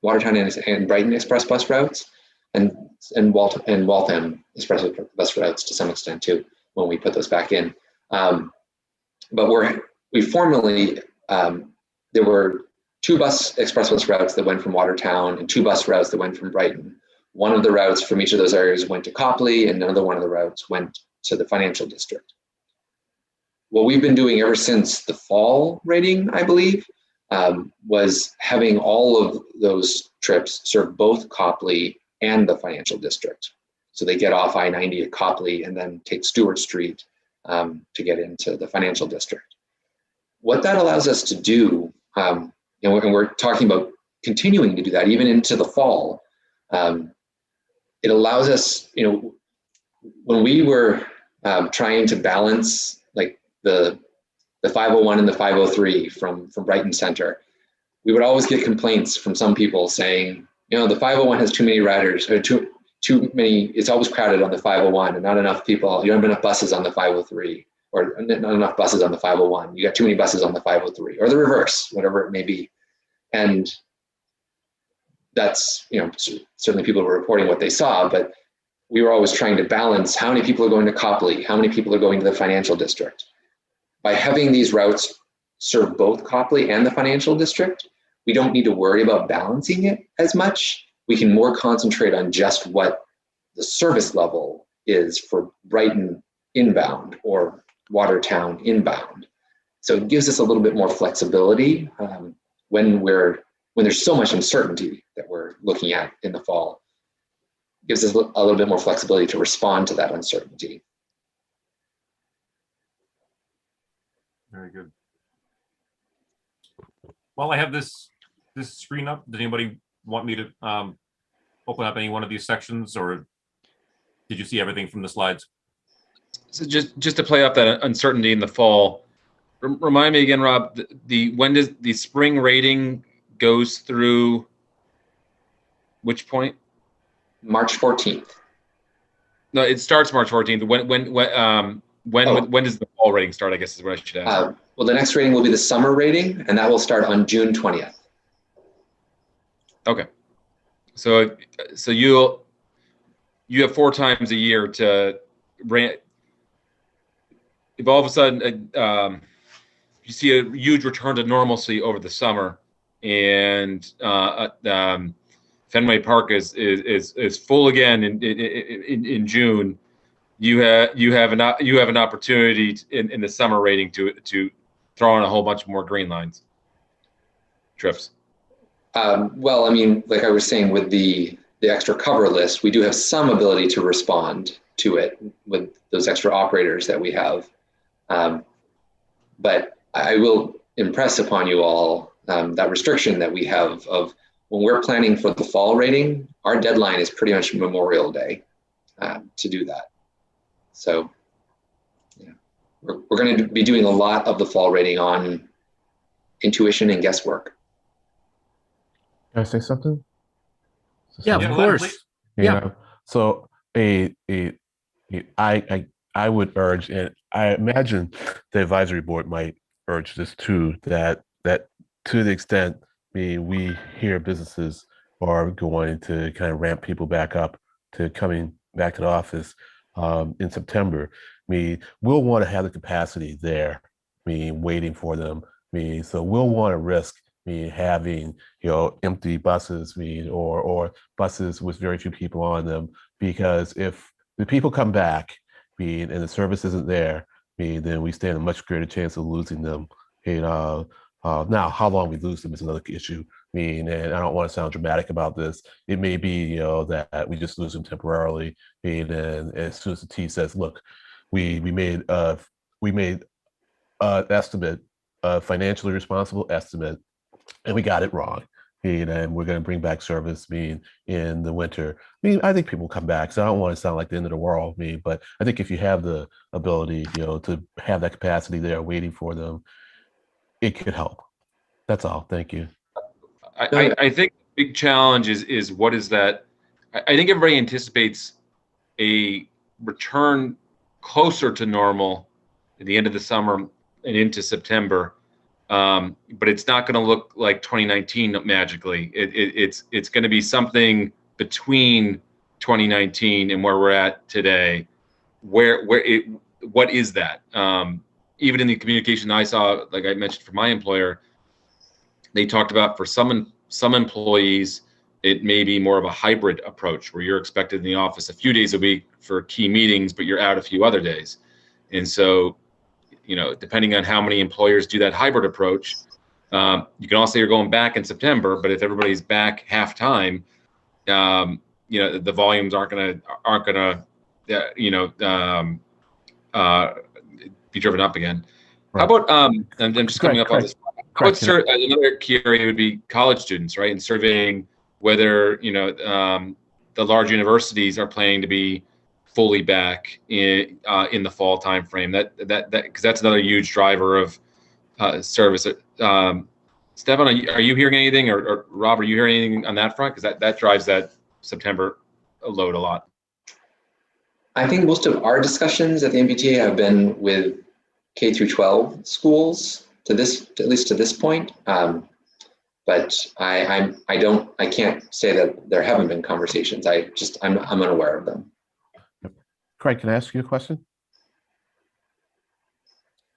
Watertown and Brighton Express bus routes, and Waltham Express bus routes to some extent too, when we put those back in. But we formally there were 2 express bus routes that went from Watertown and 2 bus routes that went from Brighton. One of the routes from each of those areas went to Copley, and another one of the routes went to the financial district. What we've been doing ever since the fall rating, I believe, was having all of those trips serve both Copley and the financial district. So they get off I-90 at Copley and then take Stewart Street to get into the financial district. What that allows us to do, and we're talking about continuing to do that even into the fall, it allows us, when we were trying to balance like the 501 and the 503 from Brighton Center, we would always get complaints from some people saying, the 501 has too many riders, or too many, it's always crowded on the 501 and not enough people, you don't have enough buses on the 503, or not enough buses on the 501. You got too many buses on the 503, or the reverse, whatever it may be. And that's, certainly people were reporting what they saw, but we were always trying to balance how many people are going to Copley, how many people are going to the financial district. By having these routes serve both Copley and the financial district, we don't need to worry about balancing it as much. We can more concentrate on just what the service level is for Brighton inbound or Watertown inbound. So it gives us a little bit more flexibility when there's so much uncertainty that we're looking at in the fall. It gives us a little bit more flexibility to respond to that uncertainty. Very good. While I have this screen up, did anybody want me to open up any one of these sections, or did you see everything from the slides? So just to play off that uncertainty in the fall, remind me again, Rob, when does the spring rating goes through which point? March 14th. No, it starts March 14th. When does the fall rating start, I guess is what I should ask. Well, the next rating will be the summer rating, and that will start on June 20th. Okay. So you have 4 times a year to rant. If all of a sudden you see a huge return to normalcy over the summer, and Fenway Park is full again in June, you have an opportunity in the summer rating to throw in a whole bunch more green lines trips. Well, I mean, like I was saying, with the extra cover list, we do have some ability to respond to it with those extra operators that we have. But I will impress upon you all that restriction that we have of when we're planning for the fall rating, our deadline is pretty much Memorial Day to do that. So yeah, we're going to be doing a lot of the fall rating on intuition and guesswork. Can I say something? Yeah, of course. Yeah. So I would urge, and I imagine the advisory board might urge this too, that to the extent we hear businesses are going to kind of ramp people back up to coming back to the office in September, we'll want to have the capacity there, waiting for them. So we'll want to risk having empty buses, or buses with very few people on them, because if the people come back, and the service isn't there, then we stand a much greater chance of losing them. Now, how long we lose them is another issue. And I don't want to sound dramatic about this. It may be, that we just lose them temporarily. And as soon as the T says, look, we made an estimate, a financially responsible estimate, and we got it wrong. And we're going to bring back service in the winter. I think people will come back. So I don't want to sound like the end of the world. But I think if you have the ability, to have that capacity there waiting for them, it could help. That's all. Thank you. I think the big challenge is what is that? I think everybody anticipates a return closer to normal at the end of the summer and into September. But it's not going to look like 2019 magically. It's going to be something between 2019 and where we're at today. What is that? Even in the communication I saw, like I mentioned from my employer, they talked about for some employees, it may be more of a hybrid approach where you're expected in the office a few days a week for key meetings, but you're out a few other days. And so, depending on how many employers do that hybrid approach, you can all say you're going back in September, but if everybody's back half time, the volumes aren't gonna be driven up again. Right. How about I'm just coming up on this. How about Correct. another key area would be college students, right? And surveying whether the large universities are planning to be fully back in the fall timeframe. That because that's another huge driver of service. Stefan, are you hearing anything, or Rob, are you hearing anything on that front? Because that drives that September load a lot. I think most of our discussions at the MBTA have been with K through 12 schools at least to this point. But I can't say that there haven't been conversations. I'm unaware of them. Craig, can I ask you a question?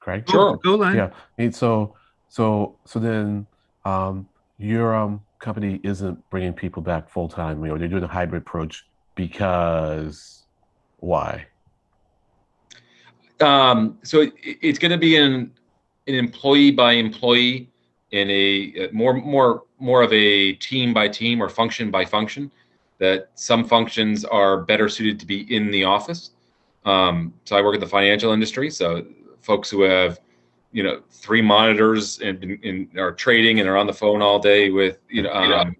Craig? Sure. Go line. Yeah. And so then your company isn't bringing people back full time, or they're doing a hybrid approach because why? So it's going to be an employee by employee, in a more of a team by team or function by function. That some functions are better suited to be in the office. So I work in the financial industry, so folks who have 3 monitors and are trading and are on the phone all day with I'm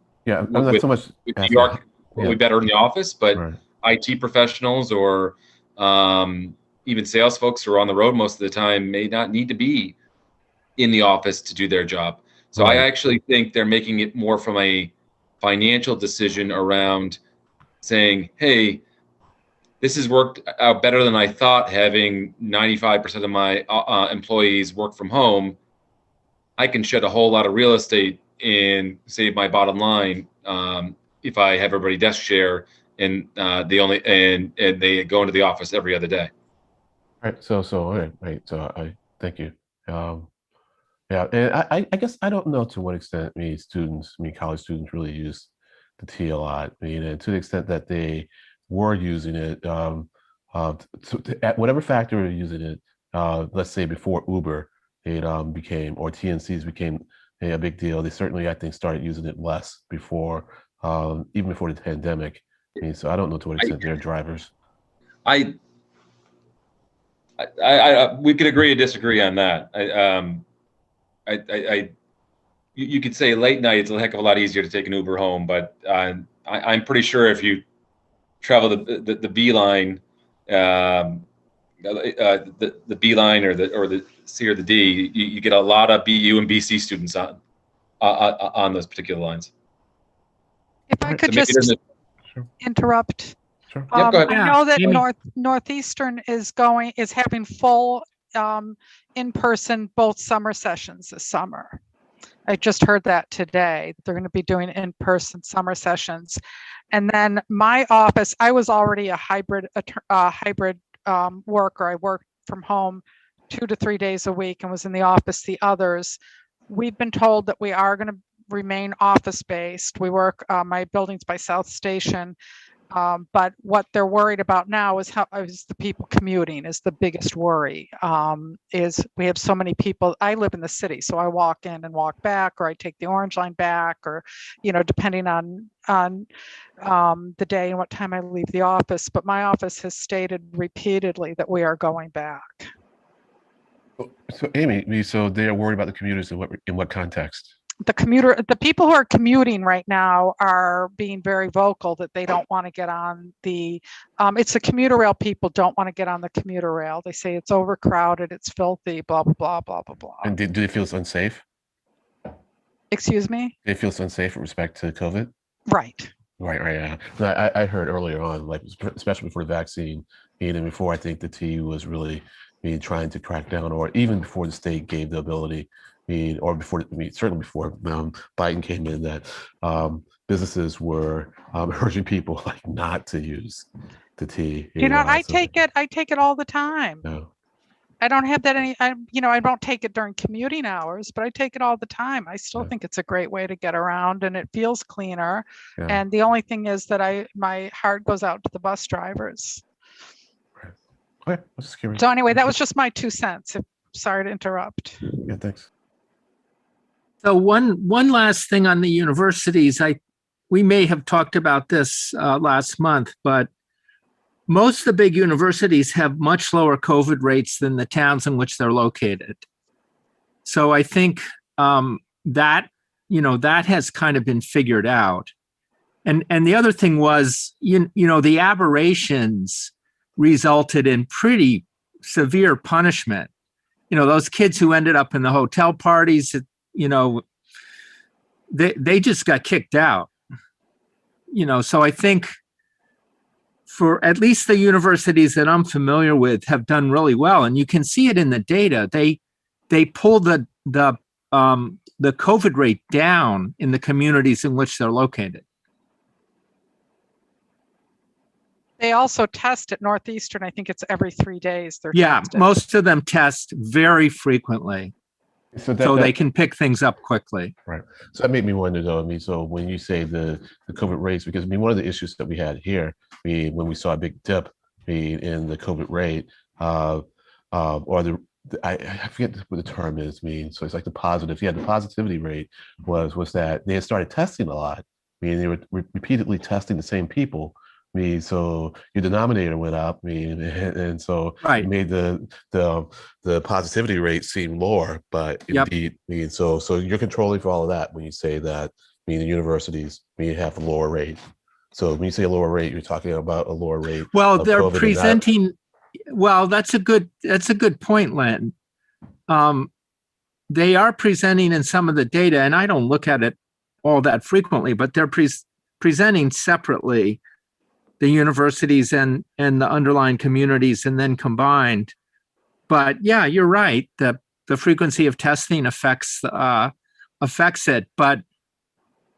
not so much with New York, will be better in the office, but right. IT professionals or even sales folks who are on the road most of the time may not need to be in the office to do their job. So Right. I actually think they're making it more from a financial decision around saying, hey, this has worked out better than I thought, having 95% of my employees work from home. I can shed a whole lot of real estate and save my bottom line if I have everybody desk share and they go into the office every other day. Right. So right. So I thank you. Yeah, and I guess I don't know to what extent college students really use the T a lot. And to the extent that they were using it, at whatever factor they're using it, let's say before Uber, it became, or TNCs became a big deal. They certainly, I think, started using it less before, even before the pandemic. So I don't know to what extent they're drivers. We could agree to disagree on that. You could say late night it's a heck of a lot easier to take an Uber home, but I'm pretty sure if you travel the B line, the B line or the C or the D, you get a lot of BU and BC students on those particular lines. If I could just interrupt. Sure. Yep, go ahead. I know that Amy. Northeastern is having full in-person both summer sessions this summer. I just heard that today. They're going to be doing in-person summer sessions. And then my office, I was already a hybrid worker. I worked from home 2 to 3 days a week and was in the office the others. We've been told that we are going to remain office-based. We work, my building's by South Station. But what they're worried about now is the people commuting is the biggest worry. Is we have so many people. I live in the city, so I walk in and walk back, or I take the Orange Line back, or depending on the day and what time I leave the office. But my office has stated repeatedly that we are going back. So Amy, so they're worried about the commuters in what context? The people who are commuting right now are being very vocal that they don't want to get on the, it's the commuter rail people don't want to get on the commuter rail. They say it's overcrowded, it's filthy, blah, blah, blah, blah, blah, blah. And do they feel unsafe? Excuse me? They feel unsafe with respect to COVID? Right. Right. Yeah. No, I heard earlier on, like especially before the vaccine, even before I think the T was really trying to crack down, or even before the state gave the ability, certainly before Biden came in, that businesses were urging people like not to use the T. I take it all the time. No. I don't have that I don't take it during commuting hours, but I take it all the time. I still Yeah. think it's a great way to get around and it feels cleaner. Yeah. And the only thing is that my heart goes out to the bus drivers. Okay, I was just curious. So anyway, that was just my 2 cents. Sorry to interrupt. Yeah, thanks. So one last thing on the universities, we may have talked about this last month, but most of the big universities have much lower COVID rates than the towns in which they're located. So I think that has kind of been figured out. And the other thing was, the aberrations resulted in pretty severe punishment. Those kids who ended up in the hotel parties, they just got kicked out. So I think for at least the universities that I'm familiar with have done really well. And you can see it in the data. They pulled the COVID rate down in the communities in which they're located. They also test at Northeastern. I think it's every 3 days. Yeah, tested. most of them test very frequently. So they can pick things up quickly. Right. So that made me wonder, though. So when you say the COVID rates, because one of the issues that we had here, when we saw a big dip in the COVID rate, or I forget what the term is. So it's like the positive. Yeah, the positivity rate was that they had started testing a lot. They were repeatedly testing the same people. So your denominator went up. And so it made the positivity rate seem lower. But indeed, so you're controlling for all of that when you say that. The universities have a lower rate. So when you say a lower rate, you're talking about a lower rate. Well, they're presenting. Well, that's a good point, Len. They are presenting in some of the data, and I don't look at it all that frequently, but they're presenting separately the universities and the underlying communities and then combined. But yeah, you're right. The frequency of testing affects it. But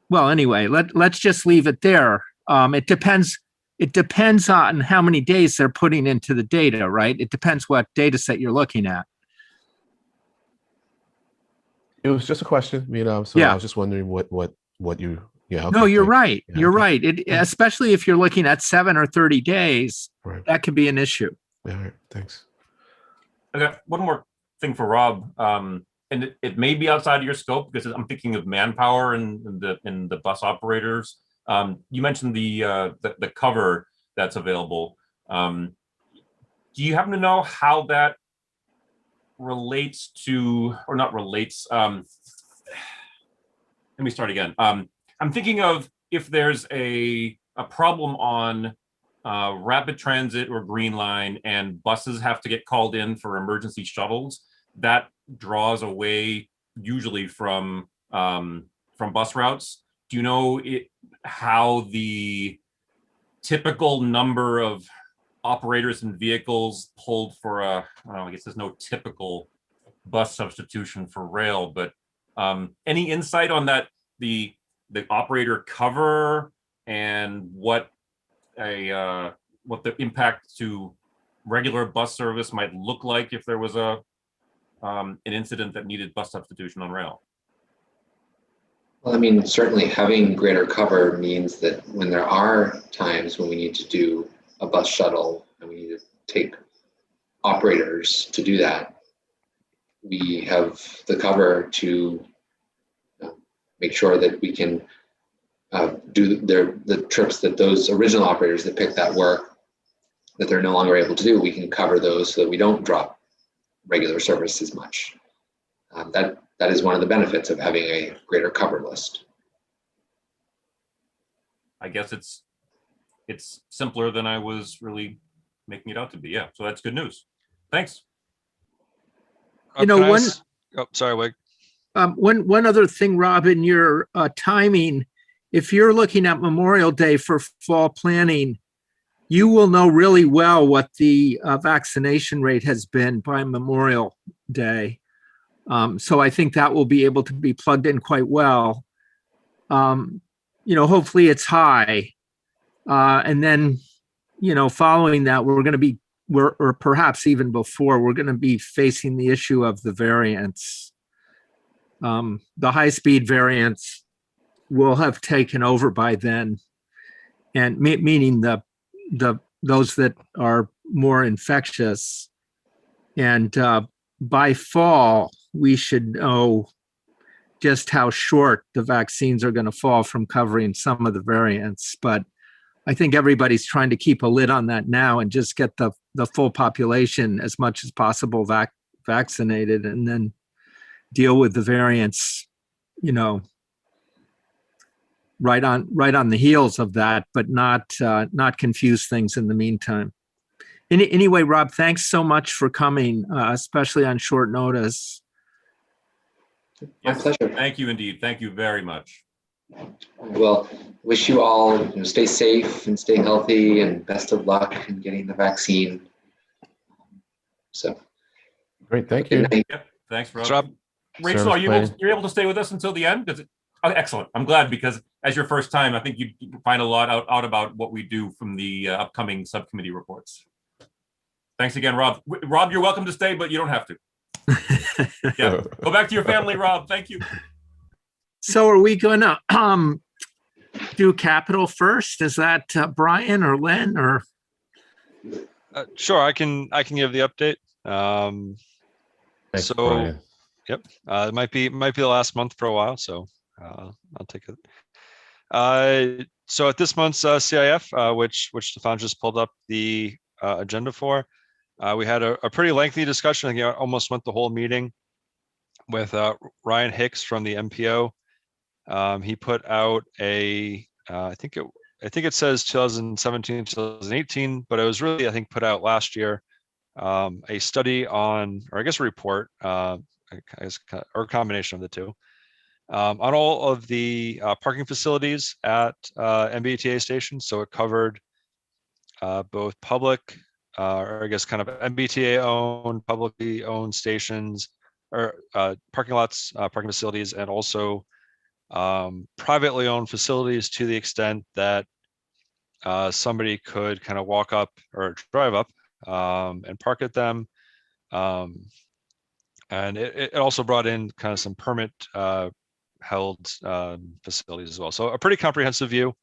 well, anyway, let's just leave it there. It depends on how many days they're putting into the data, right? It depends what data set you're looking at. It was just a question, so I was just wondering what you. Yeah. No, you're right. You're right. Especially if you're looking at 7 or 30 days, that could be an issue. All right. Thanks. I got one more thing for Rob, and it may be outside of your scope because I'm thinking of manpower and the bus operators. You mentioned the cover that's available. Do you happen to know how that relates to, or not relates? Let me start again. I'm thinking of if there's a problem on rapid transit or Green Line and buses have to get called in for emergency shuttles, that draws away usually from bus routes. Do you know how the typical number of operators and vehicles pulled for I guess there's no typical bus substitution for rail, but any insight on that, the operator cover and what the impact to regular bus service might look like if there was an incident that needed bus substitution on rail? Well, certainly having greater cover means that when there are times when we need to do a bus shuttle and we need to take operators to do that, we have the cover to make sure that we can do the trips that those original operators that picked that work that they're no longer able to do. We can cover those so that we don't drop regular service as much. That is one of the benefits of having a greater cover list. I guess it's simpler than I was really making it out to be. Yeah, so that's good news. Thanks. Sorry, Wig. One other thing, Robin, your timing, if you're looking at Memorial Day for fall planning, you will know really well what the vaccination rate has been by Memorial Day. So I think that will be able to be plugged in quite well. Hopefully it's high. And then, following that, we're going to be or perhaps even before, we're going to be facing the issue of the variants. The high-speed variants will have taken over by then, and meaning those that are more infectious. And by fall, we should know just how short the vaccines are going to fall from covering some of the variants. But I think everybody's trying to keep a lid on that now and just get the full population as much as possible vaccinated, and then deal with the variants, right on the heels of that, but not confuse things in the meantime. Anyway, Rob, thanks so much for coming, especially on short notice. My pleasure. Thank you indeed. Thank you very much. Well, wish you all stay safe and stay healthy, and best of luck in getting the vaccine. So Great, thank you. Yep. Thanks, Rob. Thanks, Rob. Rachel, are you Service you're able to stay with us until the end? Oh, excellent. I'm glad, because as your first time, I think you find a lot out about what we do from the upcoming subcommittee reports. Thanks again, Rob. Rob, you're welcome to stay, but you don't have to. Yeah, go back to your family, Rob. Thank you. So are we going to do capital first? Is that Brian or Len or? Sure, I can give the update. Thanks, So, Brian. yep, it might be the last month for a while, so I'll take it. So at this month's CIF, which Stefan just pulled up the agenda for, we had a pretty lengthy discussion. I think almost went the whole meeting with Ryan Hicks from the MPO. He put out a, I think it says 2017, 2018, but it was really, I think, put out last year, a study on, or I guess a report, or a combination of the two, on all of the parking facilities at MBTA stations. So it covered both public, or I guess kind of MBTA owned, publicly owned stations, or parking lots, parking facilities, and also privately owned facilities, to the extent that somebody could kind of walk up or drive up and park at them. And it also brought in kind of some permit held facilities as well. So a pretty comprehensive view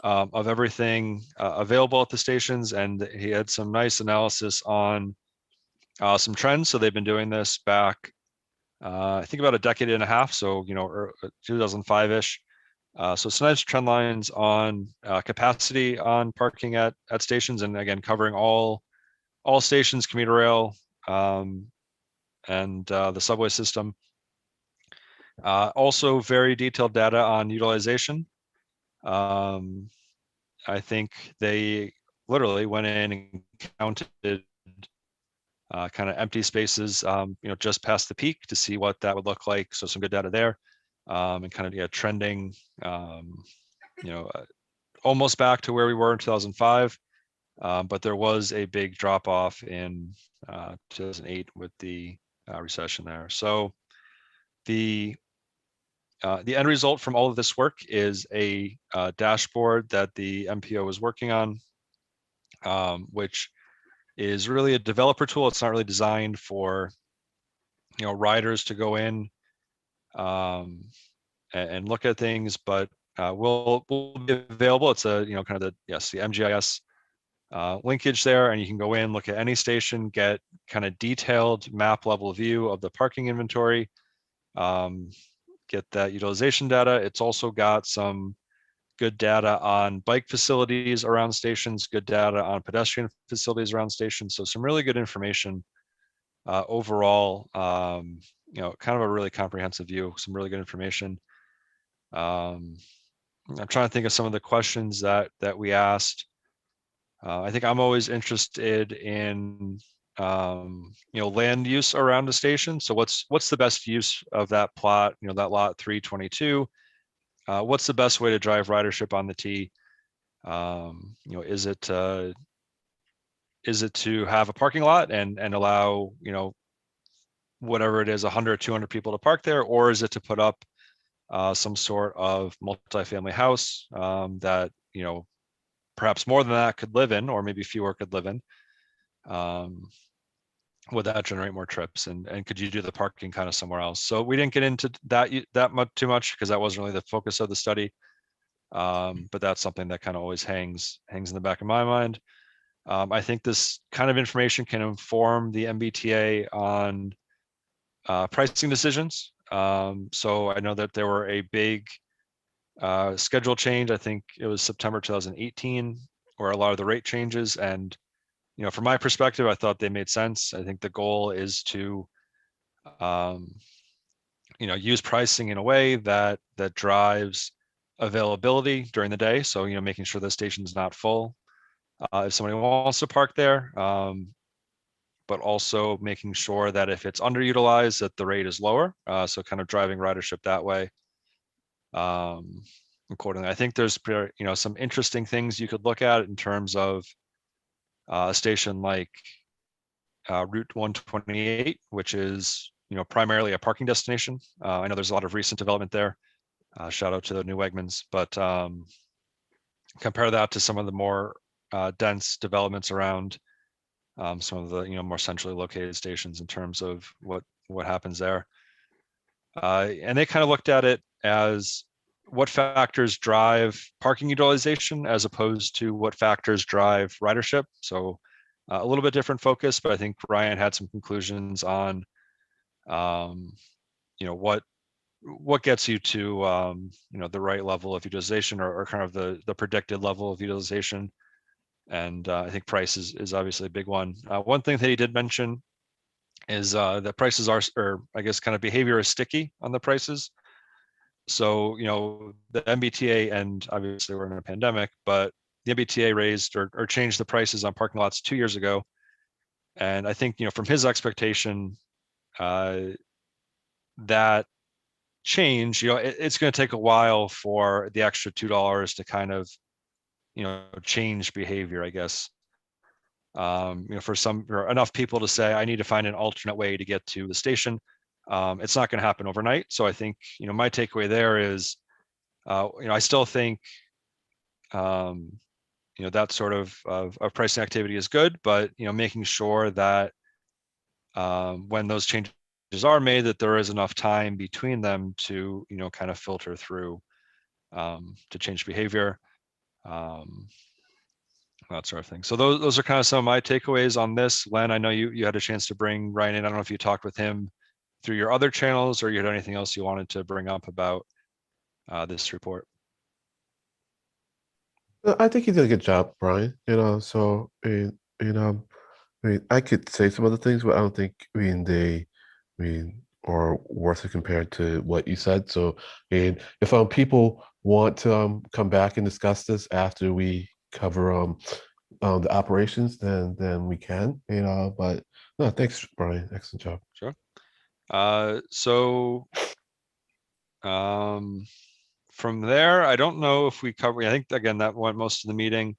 of everything available at the stations. And he had some nice analysis on some trends. So they've been doing this back, I think, about a decade and a half. So, 2005-ish. So some nice trend lines on capacity on parking at stations, and again, covering all stations, commuter rail, and the subway system. Also very detailed data on utilization. I think they literally went in and counted kind of empty spaces, just past the peak, to see what that would look like. So some good data there, and kind of trending, almost back to where we were in 2005. But there was a big drop off in 2008 with the recession there. So the end result from all of this work is a dashboard that the MPO is working on, which is really a developer tool. It's not really designed for riders to go in and look at things, but will be available. It's a kind of the MGIS linkage there, and you can go in, look at any station, get kind of detailed map level view of the parking inventory, get that utilization data. It's also got some good data on bike facilities around stations, good data on pedestrian facilities around stations. So some really good information overall, kind of a really comprehensive view, some really good information. I'm trying to think of some of the questions that we asked. I think I'm always interested in land use around a station. So what's the best use of that plot, that lot 322? What's the best way to drive ridership on the T? Is it to have a parking lot and allow, whatever it is, 100, 200 people to park there? Or is it to put up some sort of multifamily house that, perhaps more than that could live in, or maybe fewer could live in? would that generate more trips, and could you do the parking kind of somewhere else? So we didn't get into that much too much because that wasn't really the focus of the study. But that's something that kind of always hangs in the back of my mind. I think this kind of information can inform the MBTA on pricing decisions. So I know that there were a big schedule change. I think it was September 2018, where a lot of the rate changes. And from my perspective, I thought they made sense. I think the goal is to use pricing in a way that drives availability during the day. So making sure the station's not full if somebody wants to park there, but also making sure that if it's underutilized, that the rate is lower. So kind of driving ridership that way. Accordingly, I think there's some interesting things you could look at in terms of a station like Route 128, which is primarily a parking destination. I know there's a lot of recent development there. Shout out to the new Wegmans, but compare that to some of the more dense developments around some of the more centrally located stations in terms of what happens there. And they kind of looked at it as what factors drive parking utilization as opposed to what factors drive ridership. So a little bit different focus, but I think Ryan had some conclusions on what gets you to the right level of utilization or kind of the predicted level of utilization. And I think price is obviously a big one. One thing that he did mention is that prices are, or I guess kind of behavior is sticky on the prices. So, the MBTA, and obviously we're in a pandemic, but the MBTA raised or changed the prices on parking lots 2 years ago. And I think, from his expectation, that change, it's going to take a while for the extra $2 to kind of, change behavior, I guess. For enough people to say, I need to find an alternate way to get to the station. It's not going to happen overnight. So I think, my takeaway there is, I still think, that sort of pricing activity is good, but, making sure that when those changes are made, that there is enough time between them to, kind of filter through to change behavior, that sort of thing. So those are kind of some of my takeaways on this. Len, I know you had a chance to bring Ryan in. I don't know if you talked with him through your other channels or you had anything else you wanted to bring up about this report. I think you did a good job, Brian. So I could say some other things, but I don't think they are worth it compared to what you said. So if people want to come back and discuss this after we cover the operations, then we can. But no, thanks, Brian. Excellent job. Sure. So from there, I don't know if we cover. I think again that went most of the meeting.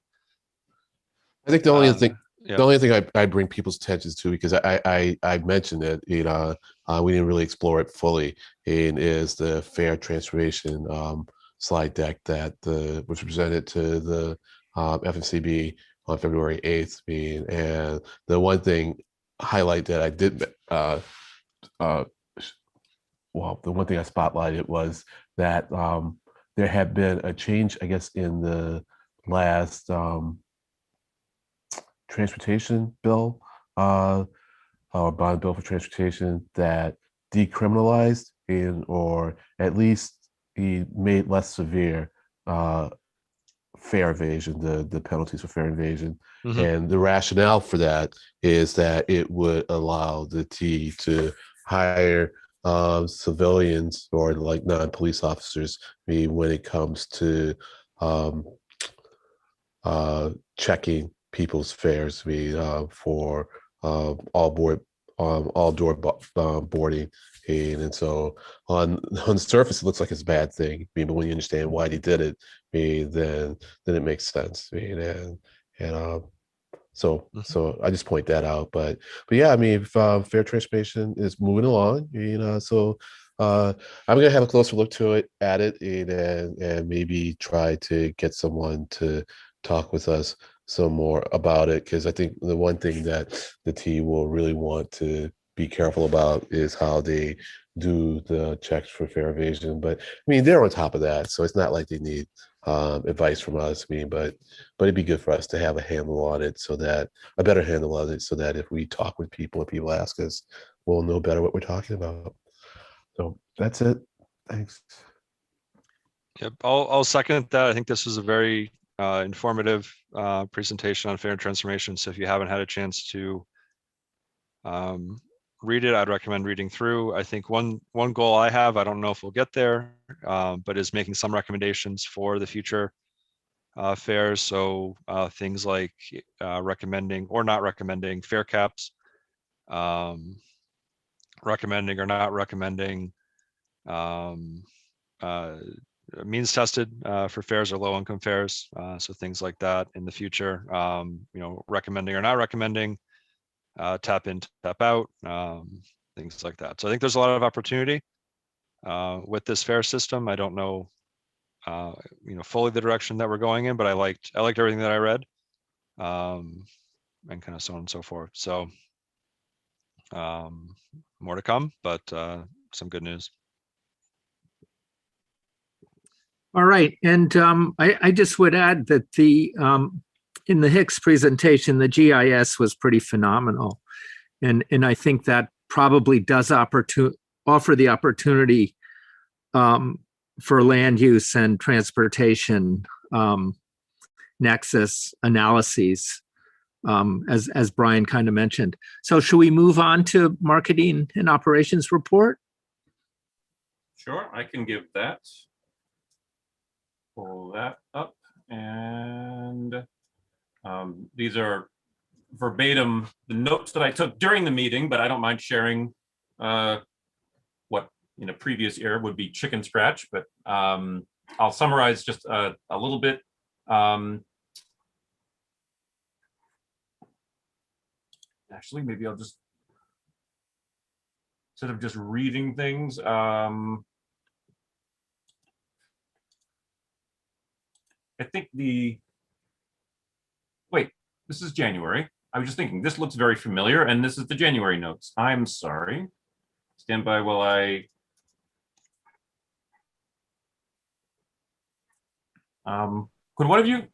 I think the only thing. Yeah. The only thing I bring people's attention to, because I mentioned it, we didn't really explore it fully, is the fare transformation slide deck that was presented to the FNCB on February 8th. And the one thing highlight that I did, the one thing I spotlighted was that there had been a change, I guess, in the last transportation bill or bond bill for transportation that decriminalized or at least made less severe fare evasion, the penalties for fare evasion. Mm-hmm. And the rationale for that is that it would allow the T to hire civilians or like non-police officers when it comes to checking people's fares for all door boarding. And so on the surface, it looks like it's a bad thing. But when you understand why they did it, then it makes sense. So I just point that out. But yeah, fair transportation is moving along. So I'm gonna have a closer look at it and maybe try to get someone to talk with us some more about it, because I think the one thing that the team will really want to be careful about is how they do the checks for fare evasion. But I mean, they're on top of that, so it's not like they need advice from us. I mean, but it'd be good for us to have a handle on it, so that a better handle on it, so that if we talk with people and people ask us, we'll know better what we're talking about. So that's it. Thanks. Yep, I'll second that. I think this was a very informative presentation on fare transformation. So if you haven't had a chance to read it, I'd recommend reading through. I think one goal I have, I don't know if we'll get there, but is making some recommendations for the future fares. So things like recommending or not recommending fare caps, recommending or not recommending means tested for fares or low income fares. So things like that in the future, recommending or not recommending, tap in, tap out, things like that. So I think there's a lot of opportunity with this fare system. I don't know, fully the direction that we're going in, but I liked everything that I read, and kind of so on and so forth. So more to come, but some good news. All right, and I just would add that in the Hicks presentation, the GIS was pretty phenomenal, and I think that probably does offer the opportunity for land use and transportation nexus analyses, as Brian kind of mentioned. So should we move on to marketing and operations report? Sure, I can give that. Pull that up, and these are verbatim the notes that I took during the meeting, but I don't mind sharing what in a previous era would be chicken scratch, but I'll summarize just a little bit. Actually, maybe I'll just, instead of just reading things, I think wait, this is January. I was just thinking, this looks very familiar, and this is the January notes. I'm sorry. Stand by while I... could one of you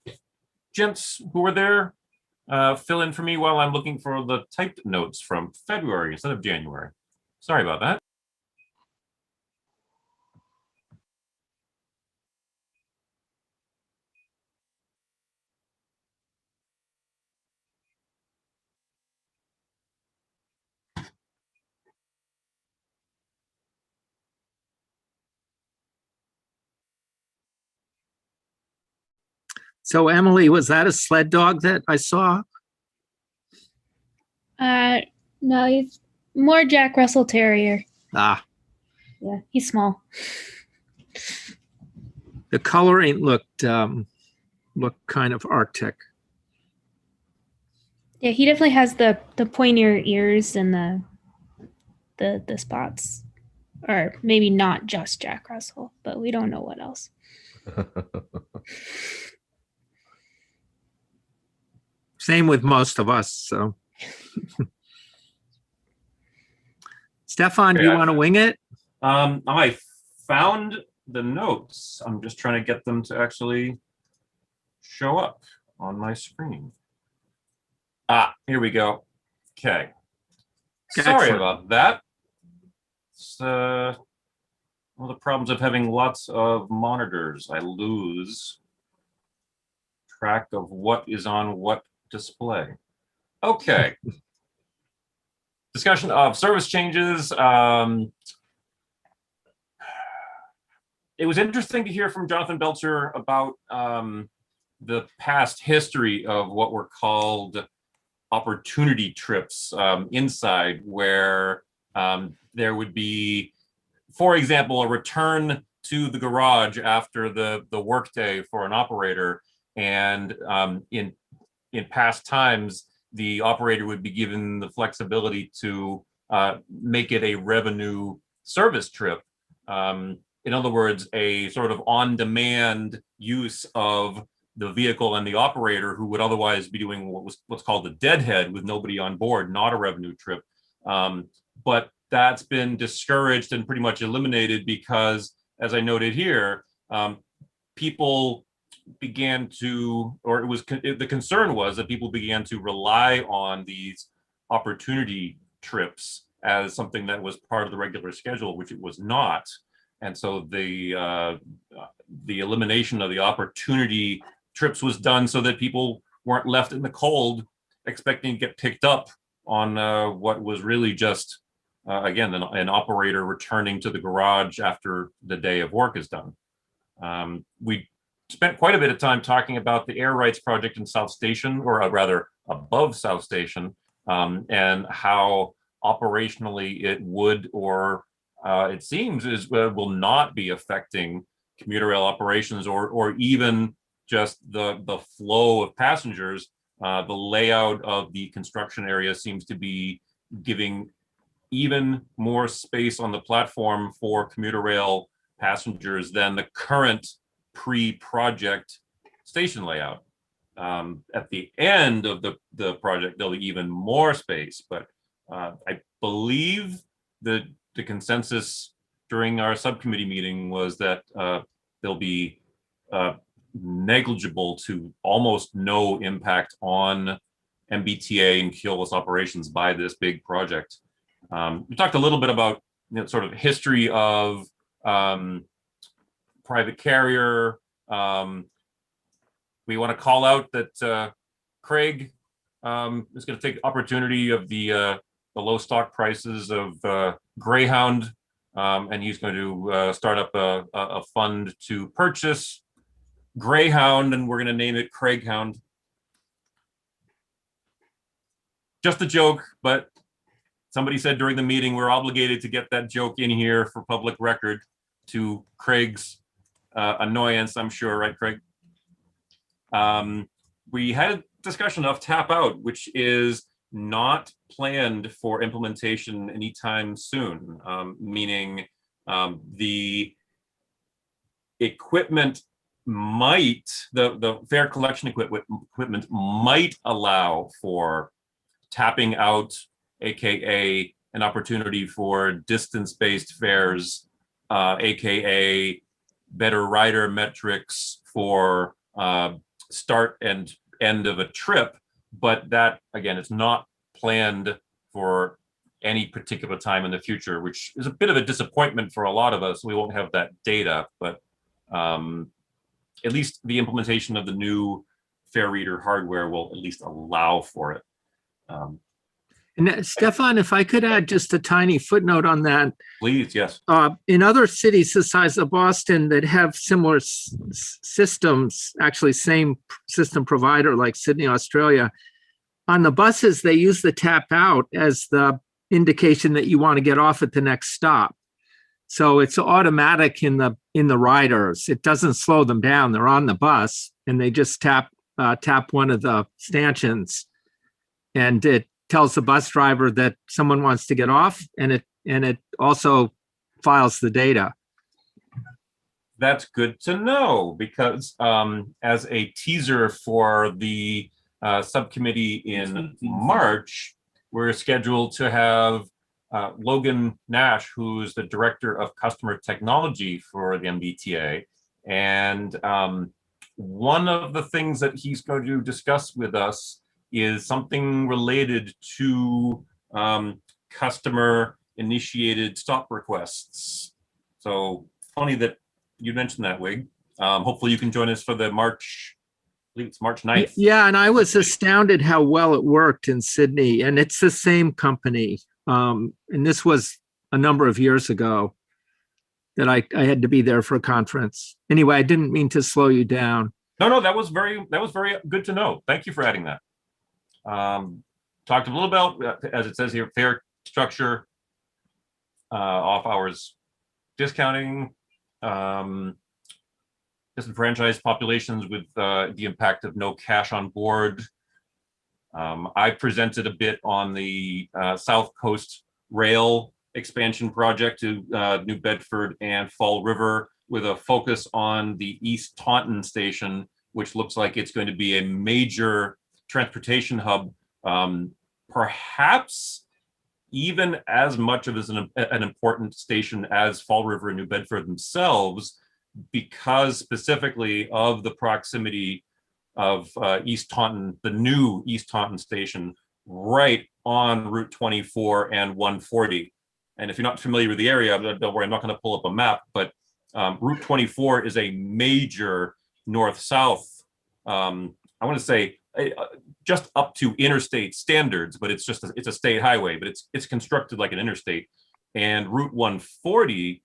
gents who were there fill in for me while I'm looking for the typed notes from February instead of January? Sorry about that. So Emily, was that a sled dog that I saw? No, he's more Jack Russell Terrier. Ah, Yeah, he's small. the coloring looked kind of Arctic. Yeah, he definitely has the pointier ears and the spots. Or maybe not just Jack Russell, but we don't know what else. Same with most of us, so. Stefan, do you want to wing it? I found the notes. I'm just trying to get them to actually show up on my screen. Ah, here we go. Okay. Sorry about that. It's one of the problems of having lots of monitors. I lose track of what is on what display. Okay. Discussion of service changes. It was interesting to hear from Jonathan Belcher about the past history of what were called opportunity trips inside, where there would be, for example, a return to the garage after the workday for an operator, and in past times, the operator would be given the flexibility to make it a revenue service trip. In other words, a sort of on-demand use of the vehicle and the operator who would otherwise be doing what's called the deadhead with nobody on board, not a revenue trip. But that's been discouraged and pretty much eliminated because, as I noted here, people began to, or the concern was that people began to rely on these opportunity trips as something that was part of the regular schedule, which it was not. And so the elimination of the opportunity trips was done so that people weren't left in the cold expecting to get picked up on what was really just, again, an operator returning to the garage after the day of work is done. We spent quite a bit of time talking about the air rights project in South Station, or rather above South Station, and how operationally it would, or it seems will not be affecting commuter rail operations, or even just the flow of passengers. The layout of the construction area seems to be giving even more space on the platform for commuter rail passengers than the current pre-project station layout. At the end of the project, there'll be even more space, but I believe the consensus during our subcommittee meeting was that there'll be negligible to almost no impact on MBTA and keyless operations by this big project. We talked a little bit about sort of history of private carrier. We want to call out that Craig is going to take opportunity of the low stock prices of Greyhound, and he's going to start up a fund to purchase Greyhound, and we're going to name it Craighound. Just a joke, but somebody said during the meeting we're obligated to get that joke in here for public record, to Craig's annoyance, I'm sure, right, Craig? We had a discussion of tap out, which is not planned for implementation anytime soon, meaning the equipment might, the fare collection equipment might allow for tapping out, aka an opportunity for distance-based fares, aka better rider metrics for start and end of a trip. But that, again, it's not planned for any particular time in the future, which is a bit of a disappointment for a lot of us. We won't have that data, but at least the implementation of the new fare reader hardware will at least allow for it. And Stefan, if I could add just a tiny footnote on that. Please, yes. In other cities the size of Boston that have similar systems, actually same system provider like Sydney, Australia, on the buses, they use the tap out as the indication that you want to get off at the next stop. So it's automatic in the riders. It doesn't slow them down. They're on the bus and they just tap one of the stanchions, and it tells the bus driver that someone wants to get off, and it also files the data. That's good to know, because as a teaser for the subcommittee in March, we're scheduled to have Logan Nash, who's the director of customer technology for the MBTA. And one of the things that he's going to discuss with us is something related to customer initiated stop requests. So funny that you mentioned that, Wig. Hopefully you can join us for the March, I believe it's March 9th. Yeah, and I was astounded how well it worked in Sydney, and it's the same company. And this was a number of years ago that I had to be there for a conference. Anyway, I didn't mean to slow you down. No, that was very good to know. Thank you for adding that. Talked a little about, as it says here, fare structure, off hours discounting, disenfranchised populations with the impact of no cash on board. I presented a bit on the South Coast Rail expansion project to New Bedford and Fall River, with a focus on the East Taunton station which looks like it's going to be a major transportation hub, perhaps even as much of as an important station as Fall River and New Bedford themselves, because specifically of the proximity of East Taunton, the new East Taunton station, right on Route 24 and 140. And if you're not familiar with the area, don't worry, I'm not going to pull up a map, but Route 24 is a major north-south, I want to say just up to interstate standards, but it's just it's a state highway, but it's constructed like an interstate. And Route 140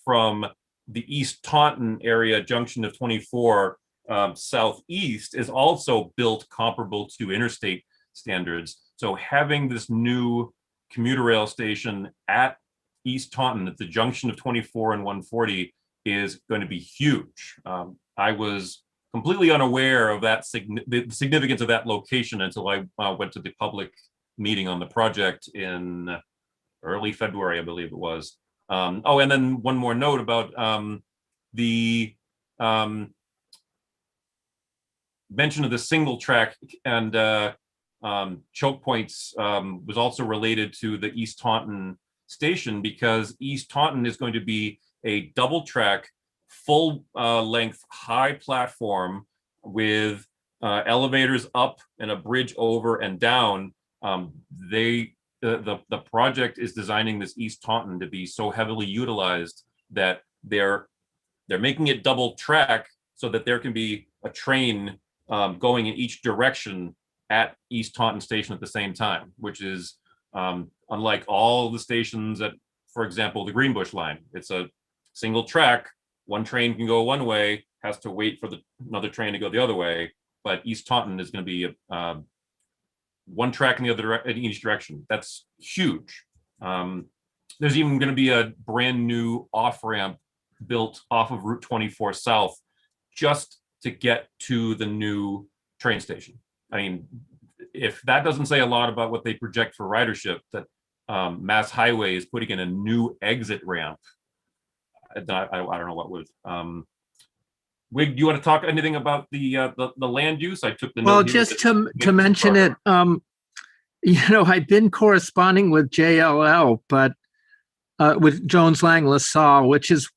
from the East Taunton area junction of 24 southeast is also built comparable to interstate standards. So having this new commuter rail station at East Taunton at the junction of 24 and 140 is going to be huge. I was completely unaware of that the significance of that location until I went to the public meeting on the project in early February, I believe it was. Oh, and then one more note about the mention of the single track and choke points was also related to the East Taunton station, because East Taunton is going to be a double track, full length, high platform with elevators up and a bridge over and down. The project is designing this East Taunton to be so heavily utilized that they're making it double track so that there can be a train going in each direction at East Taunton Station at the same time, which is unlike all the stations at, for example, the Greenbush line. It's a single track. One train can go one way, has to wait for another train to go the other way. But East Taunton is going to be one track in the other in each direction. That's huge. There's even going to be a brand new off ramp built off of Route 24 South just to get to the new train station. I mean, if that doesn't say a lot about what they project for ridership, that Mass Highway is putting in a new exit ramp, I don't know what would. Wig, do you want to talk anything about the land use? I took the Well, note here just to mention it, I've been corresponding with JLL, but with Jones Lang LaSalle, which is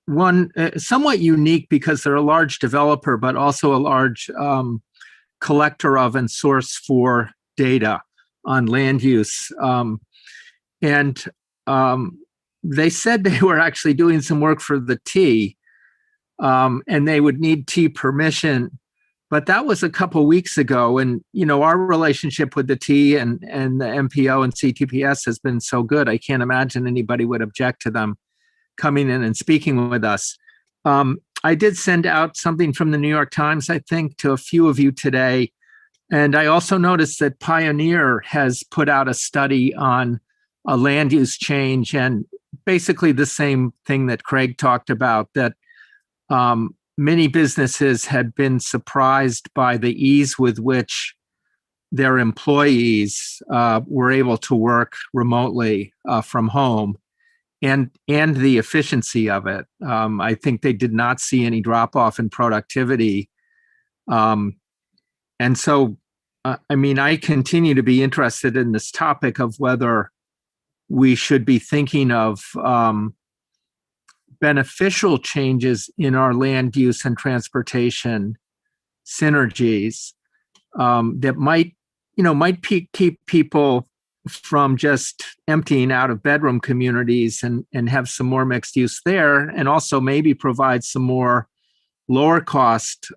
one somewhat unique because they're a large developer, but also a large collector of and source for data on land use. And they said they were actually doing some work for the T, and they would need T permission. But that was a couple weeks ago. And, our relationship with the T and the MPO and CTPS has been so good. I can't imagine anybody would object to them coming in and speaking with us. I did send out something from the New York Times, I think, to a few of you today. And I also noticed that Pioneer has put out a study on a land use change, and basically the same thing that Craig talked about, that many businesses had been surprised by the ease with which their employees were able to work remotely from home, and the efficiency of it. I think they did not see any drop off in productivity. And so, I continue to be interested in this topic of whether we should be thinking of beneficial changes in our land use and transportation synergies that might keep people from just emptying out of bedroom communities and have some more mixed use there, and also maybe provide some more lower cost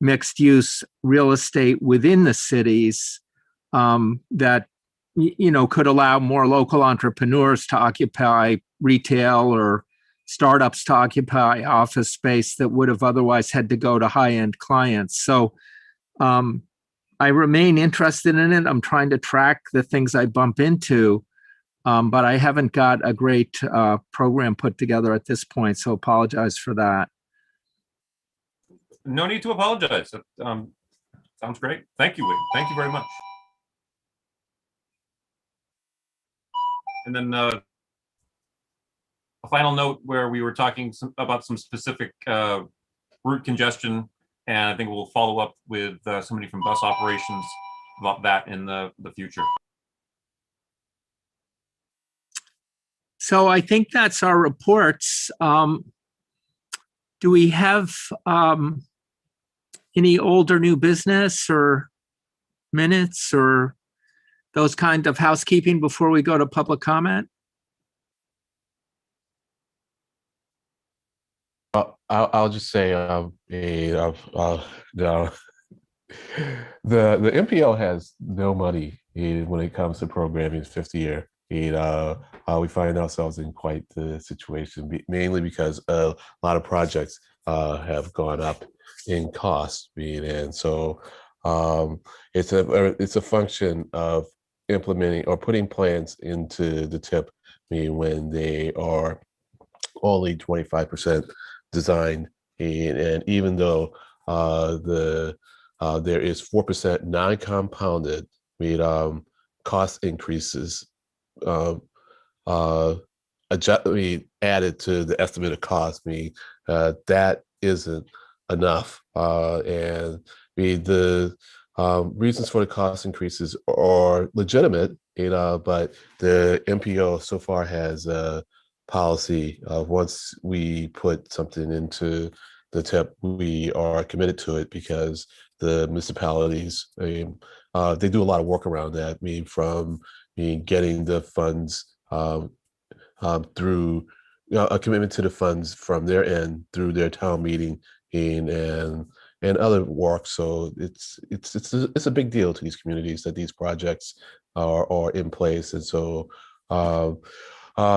mixed use real estate within the cities that could allow more local entrepreneurs to occupy retail, or startups to occupy office space that would have otherwise had to go to high-end clients. So I remain interested in it. I'm trying to track the things I bump into, but I haven't got a great program put together at this point, so apologize for that. No need to apologize. Sounds great. Thank you, Wig. Thank you very much. And then a final note where we were talking about some specific route congestion. And I think we'll follow up with somebody from bus operations about that in the future. So I think that's our reports. Do we have any old or new business or minutes or those kind of housekeeping before we go to public comment? I'll just say the MPO has no money when it comes to programming 50 year. We find ourselves in quite the situation, mainly because a lot of projects have gone up in cost, and so it's a function of implementing or putting plans into the tip. When they are only 25% designed, and even though there is 4% non-compounded cost increases added to the estimated cost, that isn't enough, and the reasons for the cost increases are legitimate, but the MPO so far has a policy of once we put something into the tip, we are committed to it, because the municipalities, they do a lot of work around that. From getting the funds through a commitment to the funds from their end through their town meeting and other work. So it's a big deal to these communities that these projects are in place, and so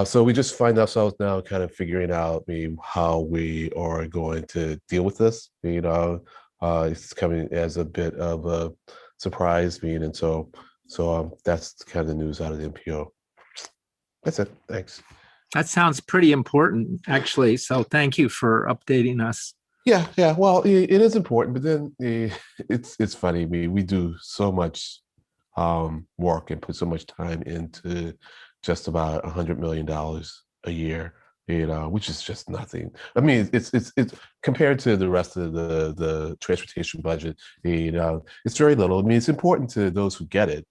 so we just find ourselves now kind of figuring out how we are going to deal with this. It's coming as a bit of a surprise, and so that's kind of the news out of the MPO. That's it. Thanks. That sounds pretty important, actually. So thank you for updating us. Yeah. Well, it is important, but then it's funny. We do so much work and put so much time into just about $100 million a year, which is just nothing. I mean, it's compared to the rest of the transportation budget, it's very little. I mean, it's important to those who get it.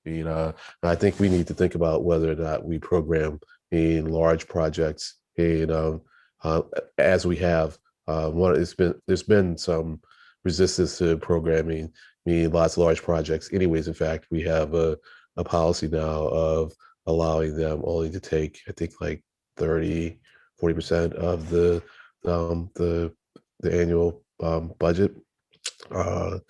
I think we need to think about whether or not we program in large projects, as we have. There's been some resistance to programming lots of large projects. Anyways, in fact, we have a policy now of allowing them only to take, I think, like 30-40% of the annual budget, and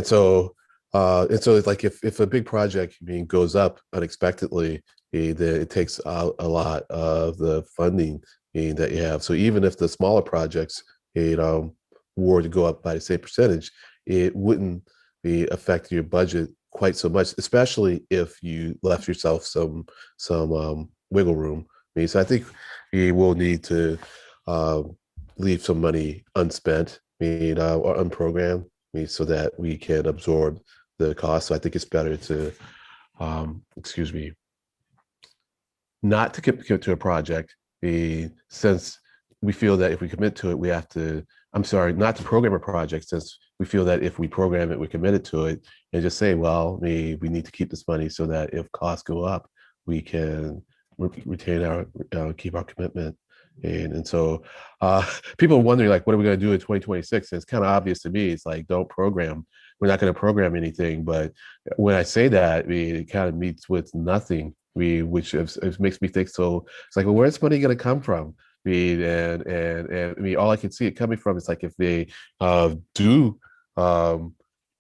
so it's like if a big project goes up unexpectedly, then it takes out a lot of the funding that you have. So even if the smaller projects were to go up by the same percentage, it wouldn't affect your budget quite so much, especially if you left yourself some wiggle room. So I think we will need to leave some money unspent, or unprogrammed, so that we can absorb the cost. So I think it's better to, not to commit to a project, since we feel that if we commit to it, we have to, not to program a project, since we feel that if we program it, we're committed to it, and just say, well, we need to keep this money so that if costs go up, we can retain keep our commitment. And so people are wondering, like, what are we going to do in 2026? And it's kind of obvious to me. It's like, don't program. We're not going to program anything. But when I say that, it kind of meets with nothing, which makes me think, so it's like, well, where's money going to come from? And all I can see it coming from is like if they do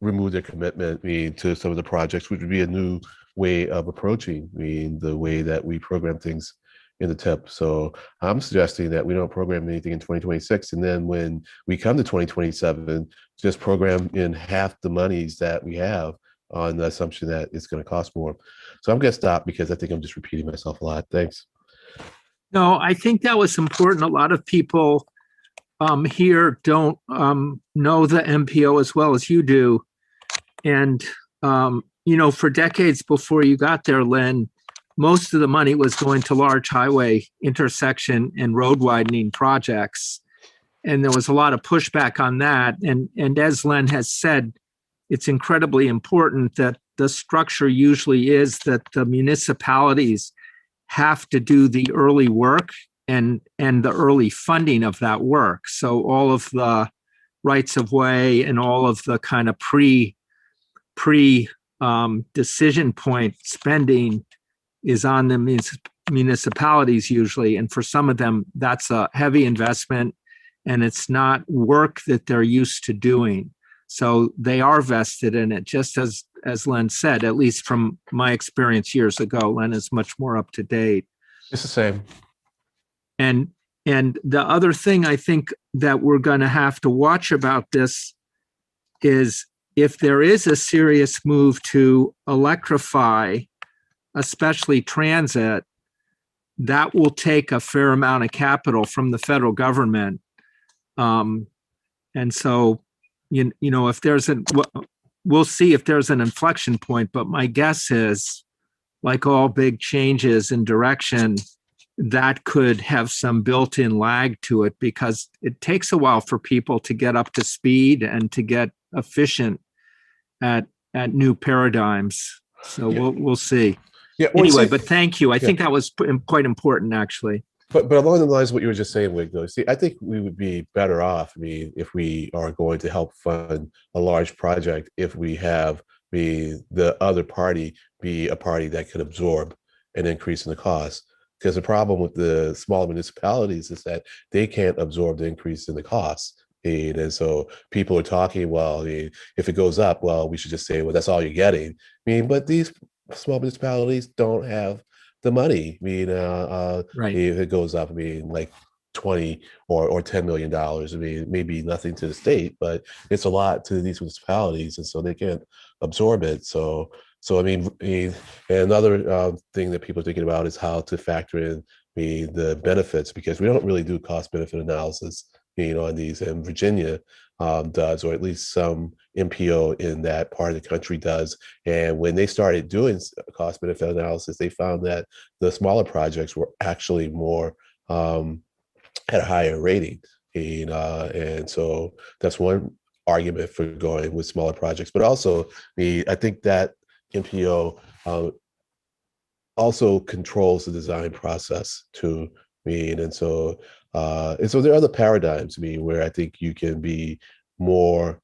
remove their commitment to some of the projects, which would be a new way of approaching the way that we program things in the tip. So I'm suggesting that we don't program anything in 2026, and then when we come to 2027, just program in half the monies that we have, on the assumption that it's going to cost more. So I'm going to stop because I think I'm just repeating myself a lot. Thanks. No, I think that was important. A lot of people here don't know the MPO as well as you do. And, for decades before you got there, Lynn, most of the money was going to large highway intersection and road widening projects. and there was a lot of pushback on that. And as Len has said, it's incredibly important that the structure usually is that the municipalities have to do the early work and the early funding of that work. So all of the rights of way and all of the kind of pre decision point spending is on the municipalities usually. And for some of them, that's a heavy investment and it's not work that they're used to doing. So they are vested in it, just as Len said, at least from my experience years ago. Len is much more up to date. It's the same. And the other thing I think that we're going to have to watch about this is if there is a serious move to electrify, especially transit, that will take a fair amount of capital from the federal government. And so, you know, if there's we'll see if there's an inflection point, but my guess is, like all big changes in direction, that could have some built-in lag to it because it takes a while for people to get up to speed and to get efficient at new paradigms. So we'll see. Yeah. Anyway, but thank you. I think that was quite important, actually. But along the lines of what you were just saying, Wig, though, see, I think we would be better off, if we are going to help fund a large project, if we have the other party be a party that could absorb an increase in the cost. Because the problem with the smaller municipalities is that they can't absorb the increase in the costs. And so people are talking, well, if it goes up, well, we should just say, well, that's all you're getting. But these small municipalities don't have the money. Right. If it goes up, like 20 or $10 million, maybe nothing to the state, but it's a lot to these municipalities, and so they can't absorb it. So and another thing that people are thinking about is how to factor in the benefits, because we don't really do cost benefit analysis on these, and Virginia does, or at least some MPO in that part of the country does. And when they started doing cost benefit analysis, they found that the smaller projects were actually more had a higher rating. And so that's one argument for going with smaller projects. But also, I think that MPO also controls the design process too. And so there are other paradigms, where I think you can be more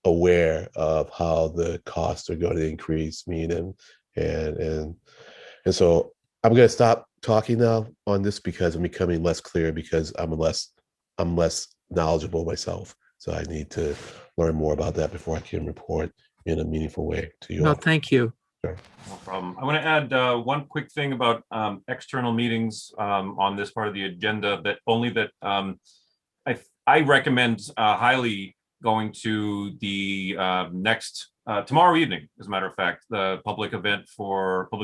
aware of how the costs are going to increase. And so I'm going to stop talking now on this because I'm becoming less clear, because I'm less knowledgeable myself. So I need to learn more about that before I can report in a meaningful way to you. No, all. thank you. Sure. No problem. I want to add one quick thing about external meetings on this part of the agenda, I recommend highly going to the next tomorrow evening, as a matter of fact, the public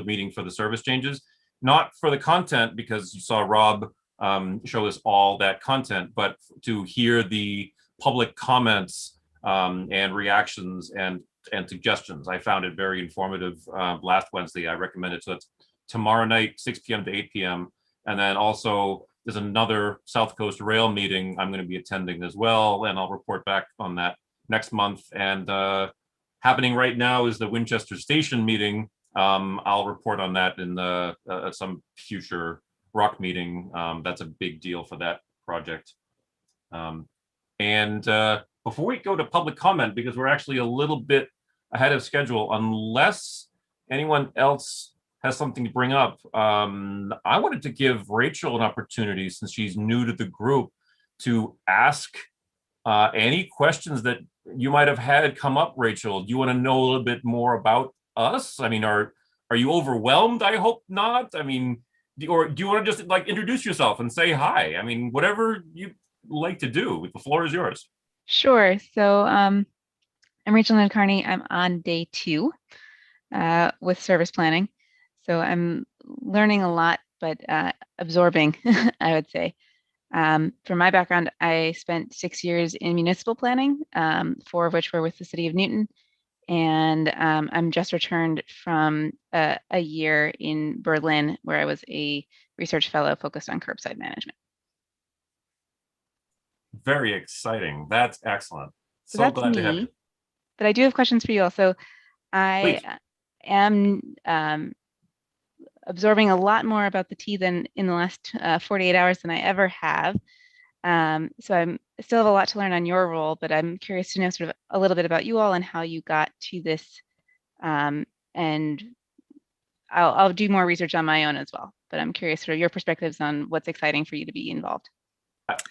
meeting for the service changes, not for the content, because you saw Rob show us all that content, but to hear the public comments and reactions and suggestions. I found it very informative last Wednesday. I recommend it. So it's tomorrow night, 6 p.m. to 8 p.m. And then also there's another South Coast Rail meeting I'm going to be attending as well, and I'll report back on that next month. And happening right now is the Winchester Station meeting. I'll report on that in some future ROC meeting. That's a big deal for that project. Before we go to public comment, because we're actually a little bit ahead of schedule, unless anyone else has something to bring up, I wanted to give Rachel an opportunity, since she's new to the group, to ask any questions that you might have had come up. Rachel, do you want to know a little bit more about us? I mean, are you overwhelmed? I hope not. I mean, or do you want to just like introduce yourself and say hi? I mean, whatever you like to do. The floor is yours. Sure. So I'm Rachel Nadkarni. I'm on day 2 with service planning. So I'm learning a lot, but absorbing, I would say. From my background, I spent 6 years in municipal planning, 4 of which were with the city of Newton. And I'm just returned from a year in Berlin, where I was a research fellow focused on curbside management. very exciting. That's excellent. So So that's glad to have me. you. But I do have questions for you also. I Please. am absorbing a lot more about the tea than in the last 48 hours than I ever have. So I still have a lot to learn on your role, but I'm curious to know sort of a little bit about you all and how you got to this. And I'll do more research on my own as well, but I'm curious for your perspectives on what's exciting for you to be involved.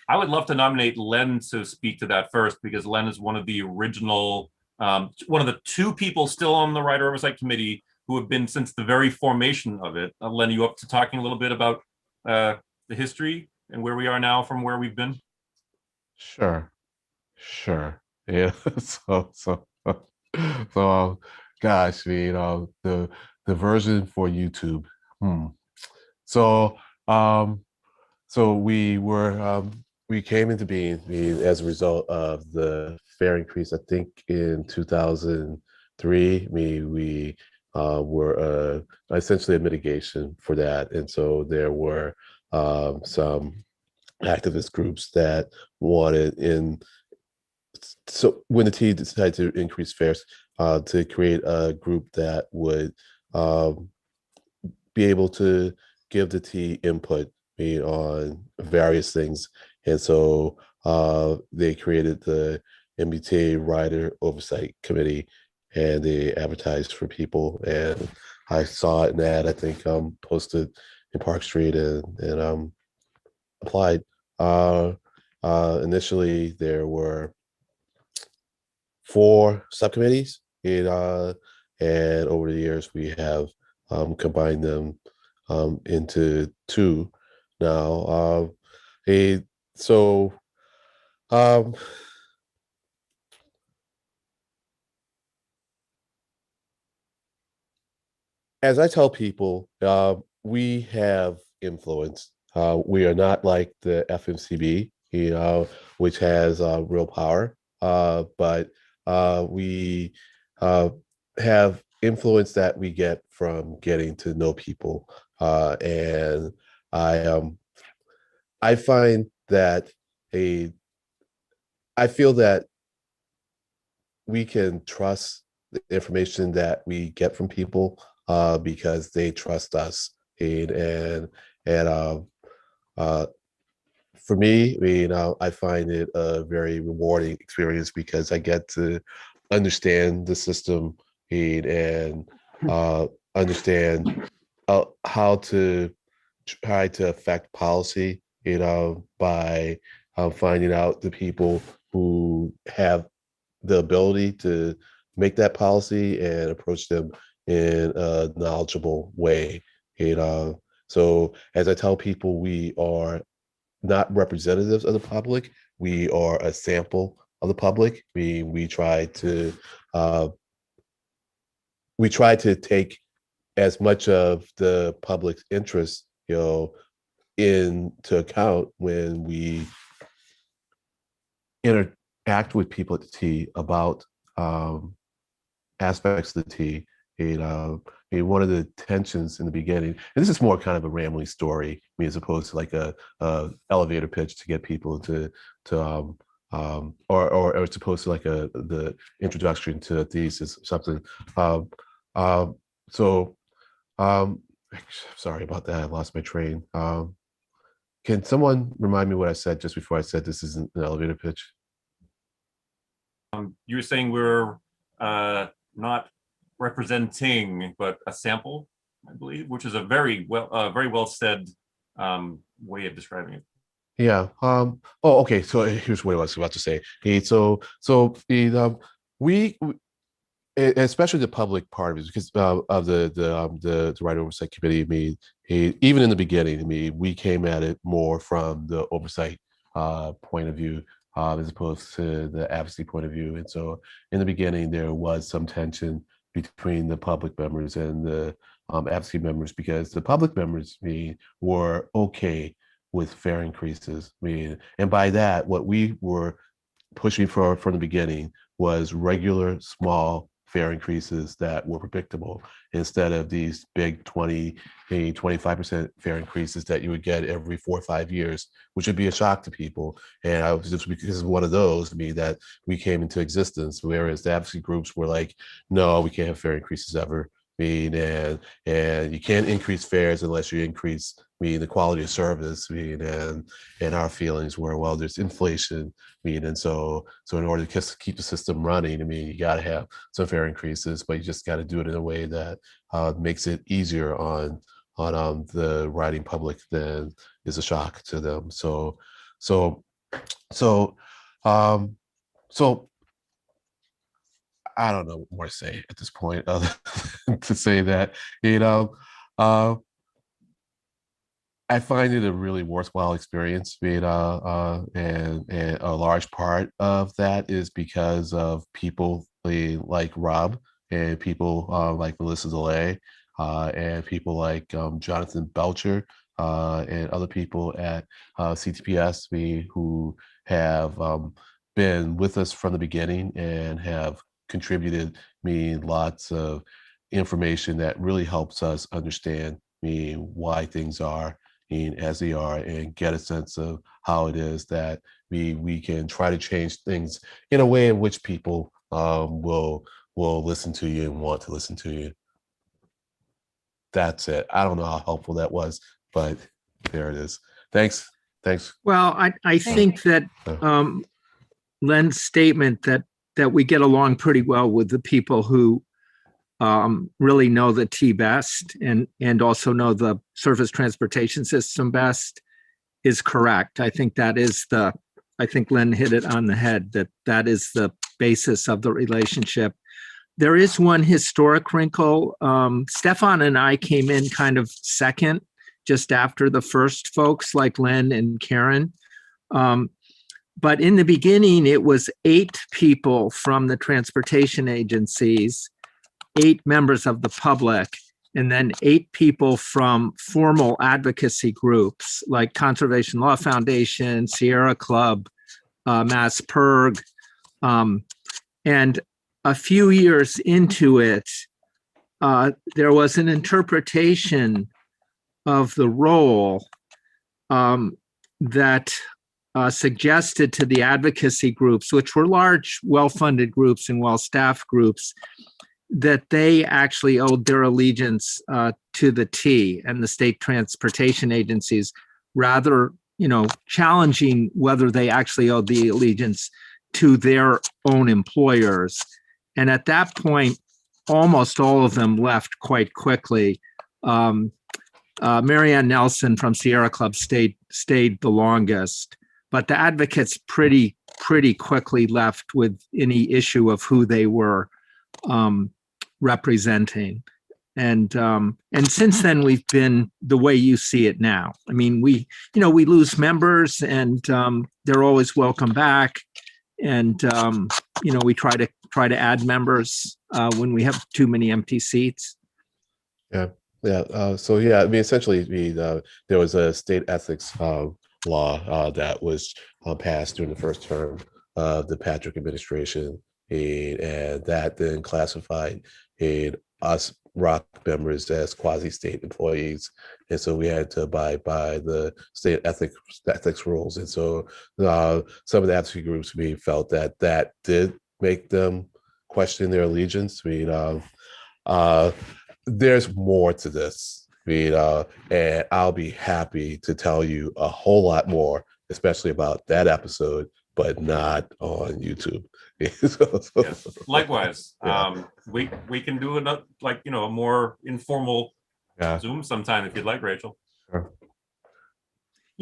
I would love to nominate Len to speak to that first, because Len is one of the original, one of the two people still on the Rider Oversight Committee who have been since the very formation of it. Len, you up to talking a little bit about the history and where we are now from where we've been? Sure. Yeah. So, gosh, the version for YouTube. So, so we came into being as a result of the fare increase. I think in 2003, we were essentially a mitigation for that, and so there were some activist groups that wanted in. So when the T decided to increase fares, to create a group that would be able to give the T input on various things, and so they created the MBTA Rider Oversight Committee, and they advertised for people, and I saw it in ad, I think posted in Park Street, and applied. Initially, there were 4 subcommittees, and over the years we have combined them into 2 now. So as I tell people, we have influence. We are not like the FMCB, which has real power, but we have influence that we get from getting to know people, and I find that I feel that we can trust the information that we get from people, because they trust us, and for me, I find it a very rewarding experience because I get to understand the system, and understand how to try to affect policy, by finding out the people who have the ability to make that policy and approach them in a knowledgeable way. So as I tell people, we are not representatives of the public. We are a sample of the public. We try to take as much of the public's interest, into account when we interact with people at the T about aspects of the T. One of the tensions in the beginning, and this is more kind of a rambling story, as opposed to like a elevator pitch to get people to or as opposed to like the introduction to a thesis or something. Sorry about that. I lost my train. Can someone remind me what I said just before I said this isn't an elevator pitch? You were saying we're not representing, but a sample, I believe, which is a very well said way of describing it. Yeah. Okay. So here's what I was about to say. We especially the public part of it, because of the Rider Oversight Committee. Even in the beginning, we came at it more from the oversight point of view, as opposed to the advocacy point of view. And so in the beginning, there was some tension between the public members and the advocacy members, because the public members were okay with fare increases. And by that, what we were pushing for from the beginning was regular small fare increases that were predictable instead of these big 20, maybe 25% fare increases that you would get every 4 or 5 years, which would be a shock to people. And I was just because of one of those, that we came into existence, whereas the advocacy groups were like, no, we can't have fare increases ever. And you can't increase fares unless you increase the quality of service. And our feelings were, well, there's inflation. And so in order to keep the system running, you got to have some fare increases, but you just got to do it in a way that makes it easier on the riding public than is a shock to them. So I don't know what more to say at this point other than to say that, I find it a really worthwhile experience. And a large part of that is because of people like Rob and people like Melissa DeLay and people like Jonathan Belcher and other people at CTPS who have been with us from the beginning and have contributed lots of information that really helps us understand why things are as they are and get a sense of how it is that we can try to change things in a way in which people will listen to you and want to listen to you. That's it. I don't know how helpful that was, but there it is. Thanks. Well, I think that Len's statement that we get along pretty well with the people who really know the T best and also know the surface transportation system best is correct. I think I think Len hit it on the head, that is the basis of the relationship. There is one historic wrinkle. Stefan and I came in kind of second, just after the first folks like Len and Karen. But in the beginning, it was 8 people from the transportation agencies, 8 members of the public, and then 8 people from formal advocacy groups like Conservation Law Foundation, Sierra Club, Mass Perg. And a few years into it, there was an interpretation of the role that suggested to the advocacy groups, which were large, well-funded groups and well-staffed groups, that they actually owed their allegiance to the T and the state transportation agencies, rather, challenging whether they actually owed the allegiance to their own employers. And at that point, almost all of them left quite quickly. Marianne Nelson from Sierra Club stayed the longest, but the advocates pretty quickly left with any issue of who they were representing. And since then, we've been the way you see it now. We lose members, and they're always welcome back. And we try to add members when we have too many empty seats. Yeah. Essentially, there was a state ethics law that was passed during the first term of the Patrick administration, and that then classified us ROC members as quasi-state employees, and so we had to abide by the state ethics rules. And so some of the advocacy groups felt that did make them question their allegiance. There's more to this, and I'll be happy to tell you a whole lot more, especially about that episode, but not on YouTube. Yes. Likewise, we can do another, a more informal Zoom sometime if you'd like, Rachel. Sure.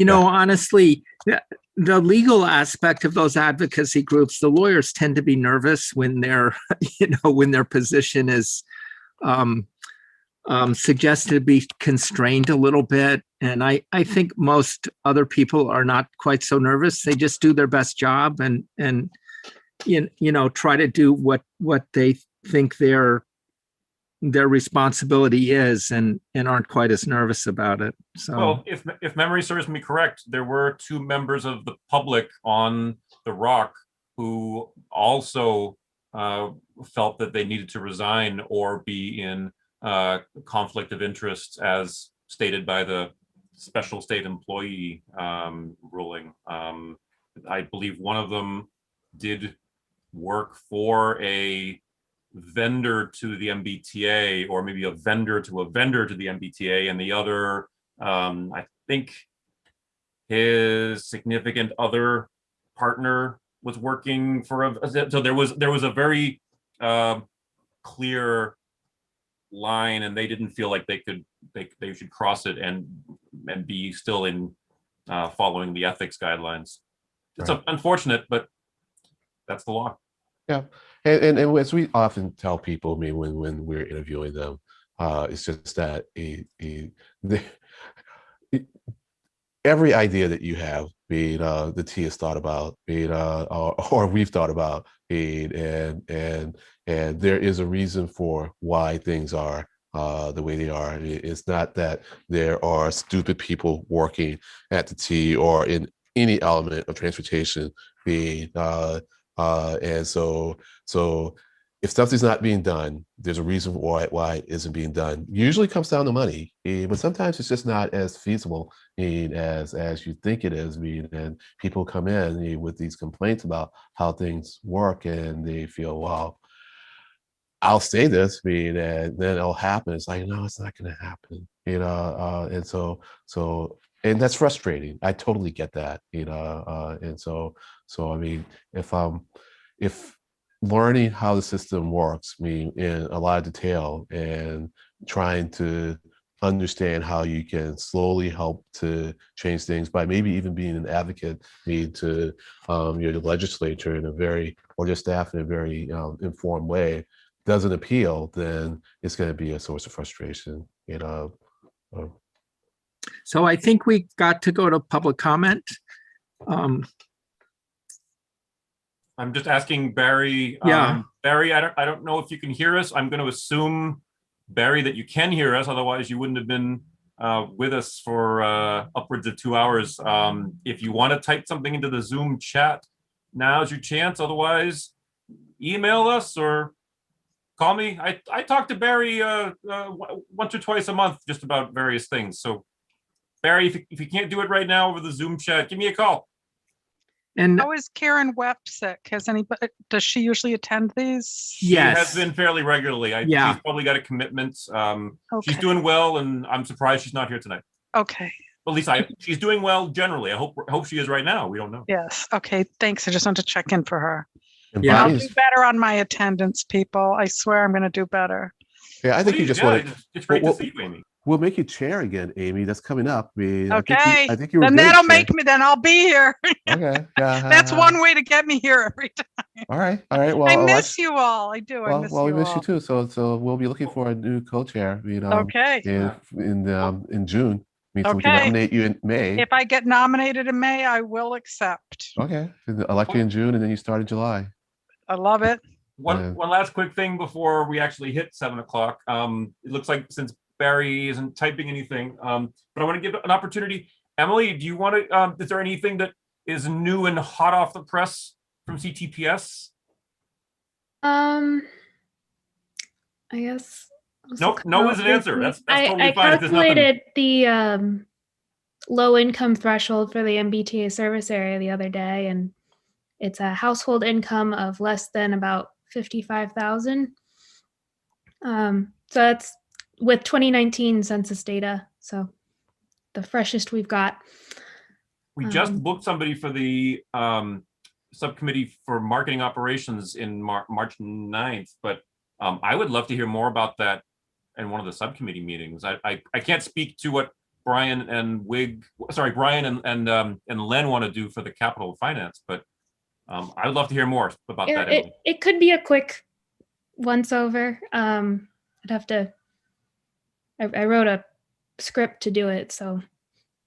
Honestly, the legal aspect of those advocacy groups, the lawyers tend to be nervous when when their position is suggested to be constrained a little bit. And I think most other people are not quite so nervous. They just do their best job and try to do what they think their responsibility is, and aren't quite as nervous about it. So, well, if memory serves me correct, there were 2 members of the public on the ROC who also felt that they needed to resign or be in conflict of interest as stated by the special state employee ruling. I believe one of them did work for a vendor to the MBTA, or maybe a vendor to the MBTA, and the other, I think his significant other partner was working for so there was a very clear line, and they didn't feel like they should cross it and be still in following the ethics guidelines. It's unfortunate, but that's the law. Yeah, and as we often tell people, I mean, when we're interviewing them, it's just that every idea that you have, be it the T has thought about, be it or we've thought about, be it, and there is a reason for why things are the way they are. It's not that there are stupid people working at the T or in any element of transportation, be and so if something's not being done, there's a reason why it isn't being done. Usually comes down to money, but sometimes it's just not as feasible as you think it is. And people come in with these complaints about how things work, and they feel, well, I'll say this, and then it'll happen. It's like, no, it's not going to happen, and so and that's frustrating. I totally get that, and so I mean, if learning how the system works, in a lot of detail, and trying to understand how you can slowly help to change things by maybe even being an advocate to the legislature or your staff in a very informed way, doesn't appeal, then it's going to be a source of frustration. So I think we got to go to public comment. I'm just asking Barry. Yeah. Barry, I don't know if you can hear us. I'm going to assume, Barry, that you can hear us. Otherwise, you wouldn't have been with us for upwards of 2 hours. If you want to type something into the Zoom chat, now's your chance. Otherwise, email us or call me. I talk to Barry once or twice a month just about various things. So, Barry, if you can't do it right now over the Zoom chat, give me a call. And How is Karen Webb sick? Does she usually attend these? She Yes. has been fairly regularly. Yeah. She's probably got a commitment. Okay. She's doing well, and I'm surprised she's not here tonight. Okay. At least she's doing well generally. I hope she is right now. We don't know. Yes. Okay. Thanks. I just wanted to check in for her. And Yeah. I'll Bonnie's- do better on my attendance, people. I swear I'm going to do better. yeah, I think you just want to. It's great to see you, Amy. We'll make you chair again, Amy. That's coming up. Okay. I think you were Then good that'll chair. make me, then I'll be here. Okay. Yeah. That's one way to get me here every time. All right. Well, I miss you all. I do. I Well, miss we you miss all. you too. So we'll be looking for a new co-chair. Okay. In June. So we can Okay. nominate you in May. If I get nominated in May, I will accept. Okay. Elect you in June, and then you start in July. I love it. One last quick thing before we actually hit 7 o'clock. It looks like since Barry isn't typing anything, but I want to give an opportunity. Emily, do you want to? Is there anything that is new and hot off the press from CTPS? I guess. Nope, no is an answer. That's totally I fine. If there's nothing. calculated the low income threshold for the MBTA service area the other day, and it's a household income of less than about 55,000. So that's with 2019 census data. So the freshest we've got. We just booked somebody for the subcommittee for marketing operations in March 9th, but I would love to hear more about that in one of the subcommittee meetings. I can't speak to what Brian and Brian and Len want to do for the capital finance, but I would love to hear more about that. It could be a quick once over. I'd have to. I wrote a script to do it, so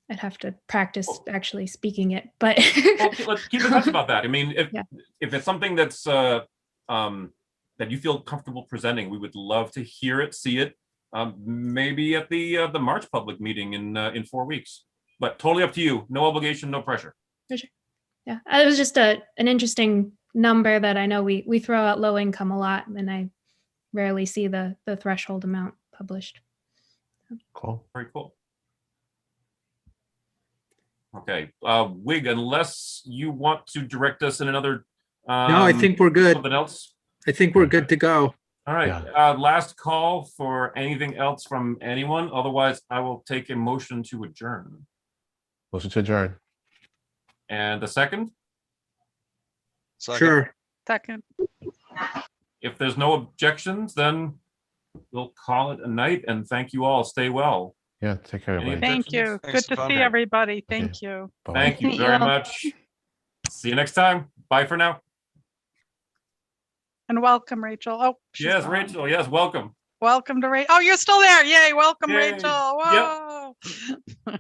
I'd have to practice actually speaking it. But let's keep in touch about that. I mean, if it's something that's that you feel comfortable presenting, we would love to hear it, see it. Maybe at the March public meeting in 4 weeks. But totally up to you. No obligation, no pressure. For sure. Yeah, it was just an interesting number that I know we throw out low income a lot, and I rarely see the threshold amount published. Cool. Very cool. Okay, Wig, unless you want to direct us in another. No, I think we're good. Something else? I think we're good to go. All right, Yeah. last call for anything else from anyone. Otherwise, I will take a motion to adjourn. Motion to adjourn. And the second, Second. Sure. Second. if there's no objections, then we'll call it a night and thank you all. Stay well. Yeah, take care, everybody. Thank you. Thanks, Good to see Stefan. everybody. Okay. Thank you. Bye-bye. Thank you Thank you very all. much. See you next time. Bye for now. And welcome, Rachel. Oh, she's Yes, gone. Rachel. Yes, welcome. Welcome to Rachel. Oh, you're still there. Yay. Welcome, Yay. Rachel. Yep. Whoa.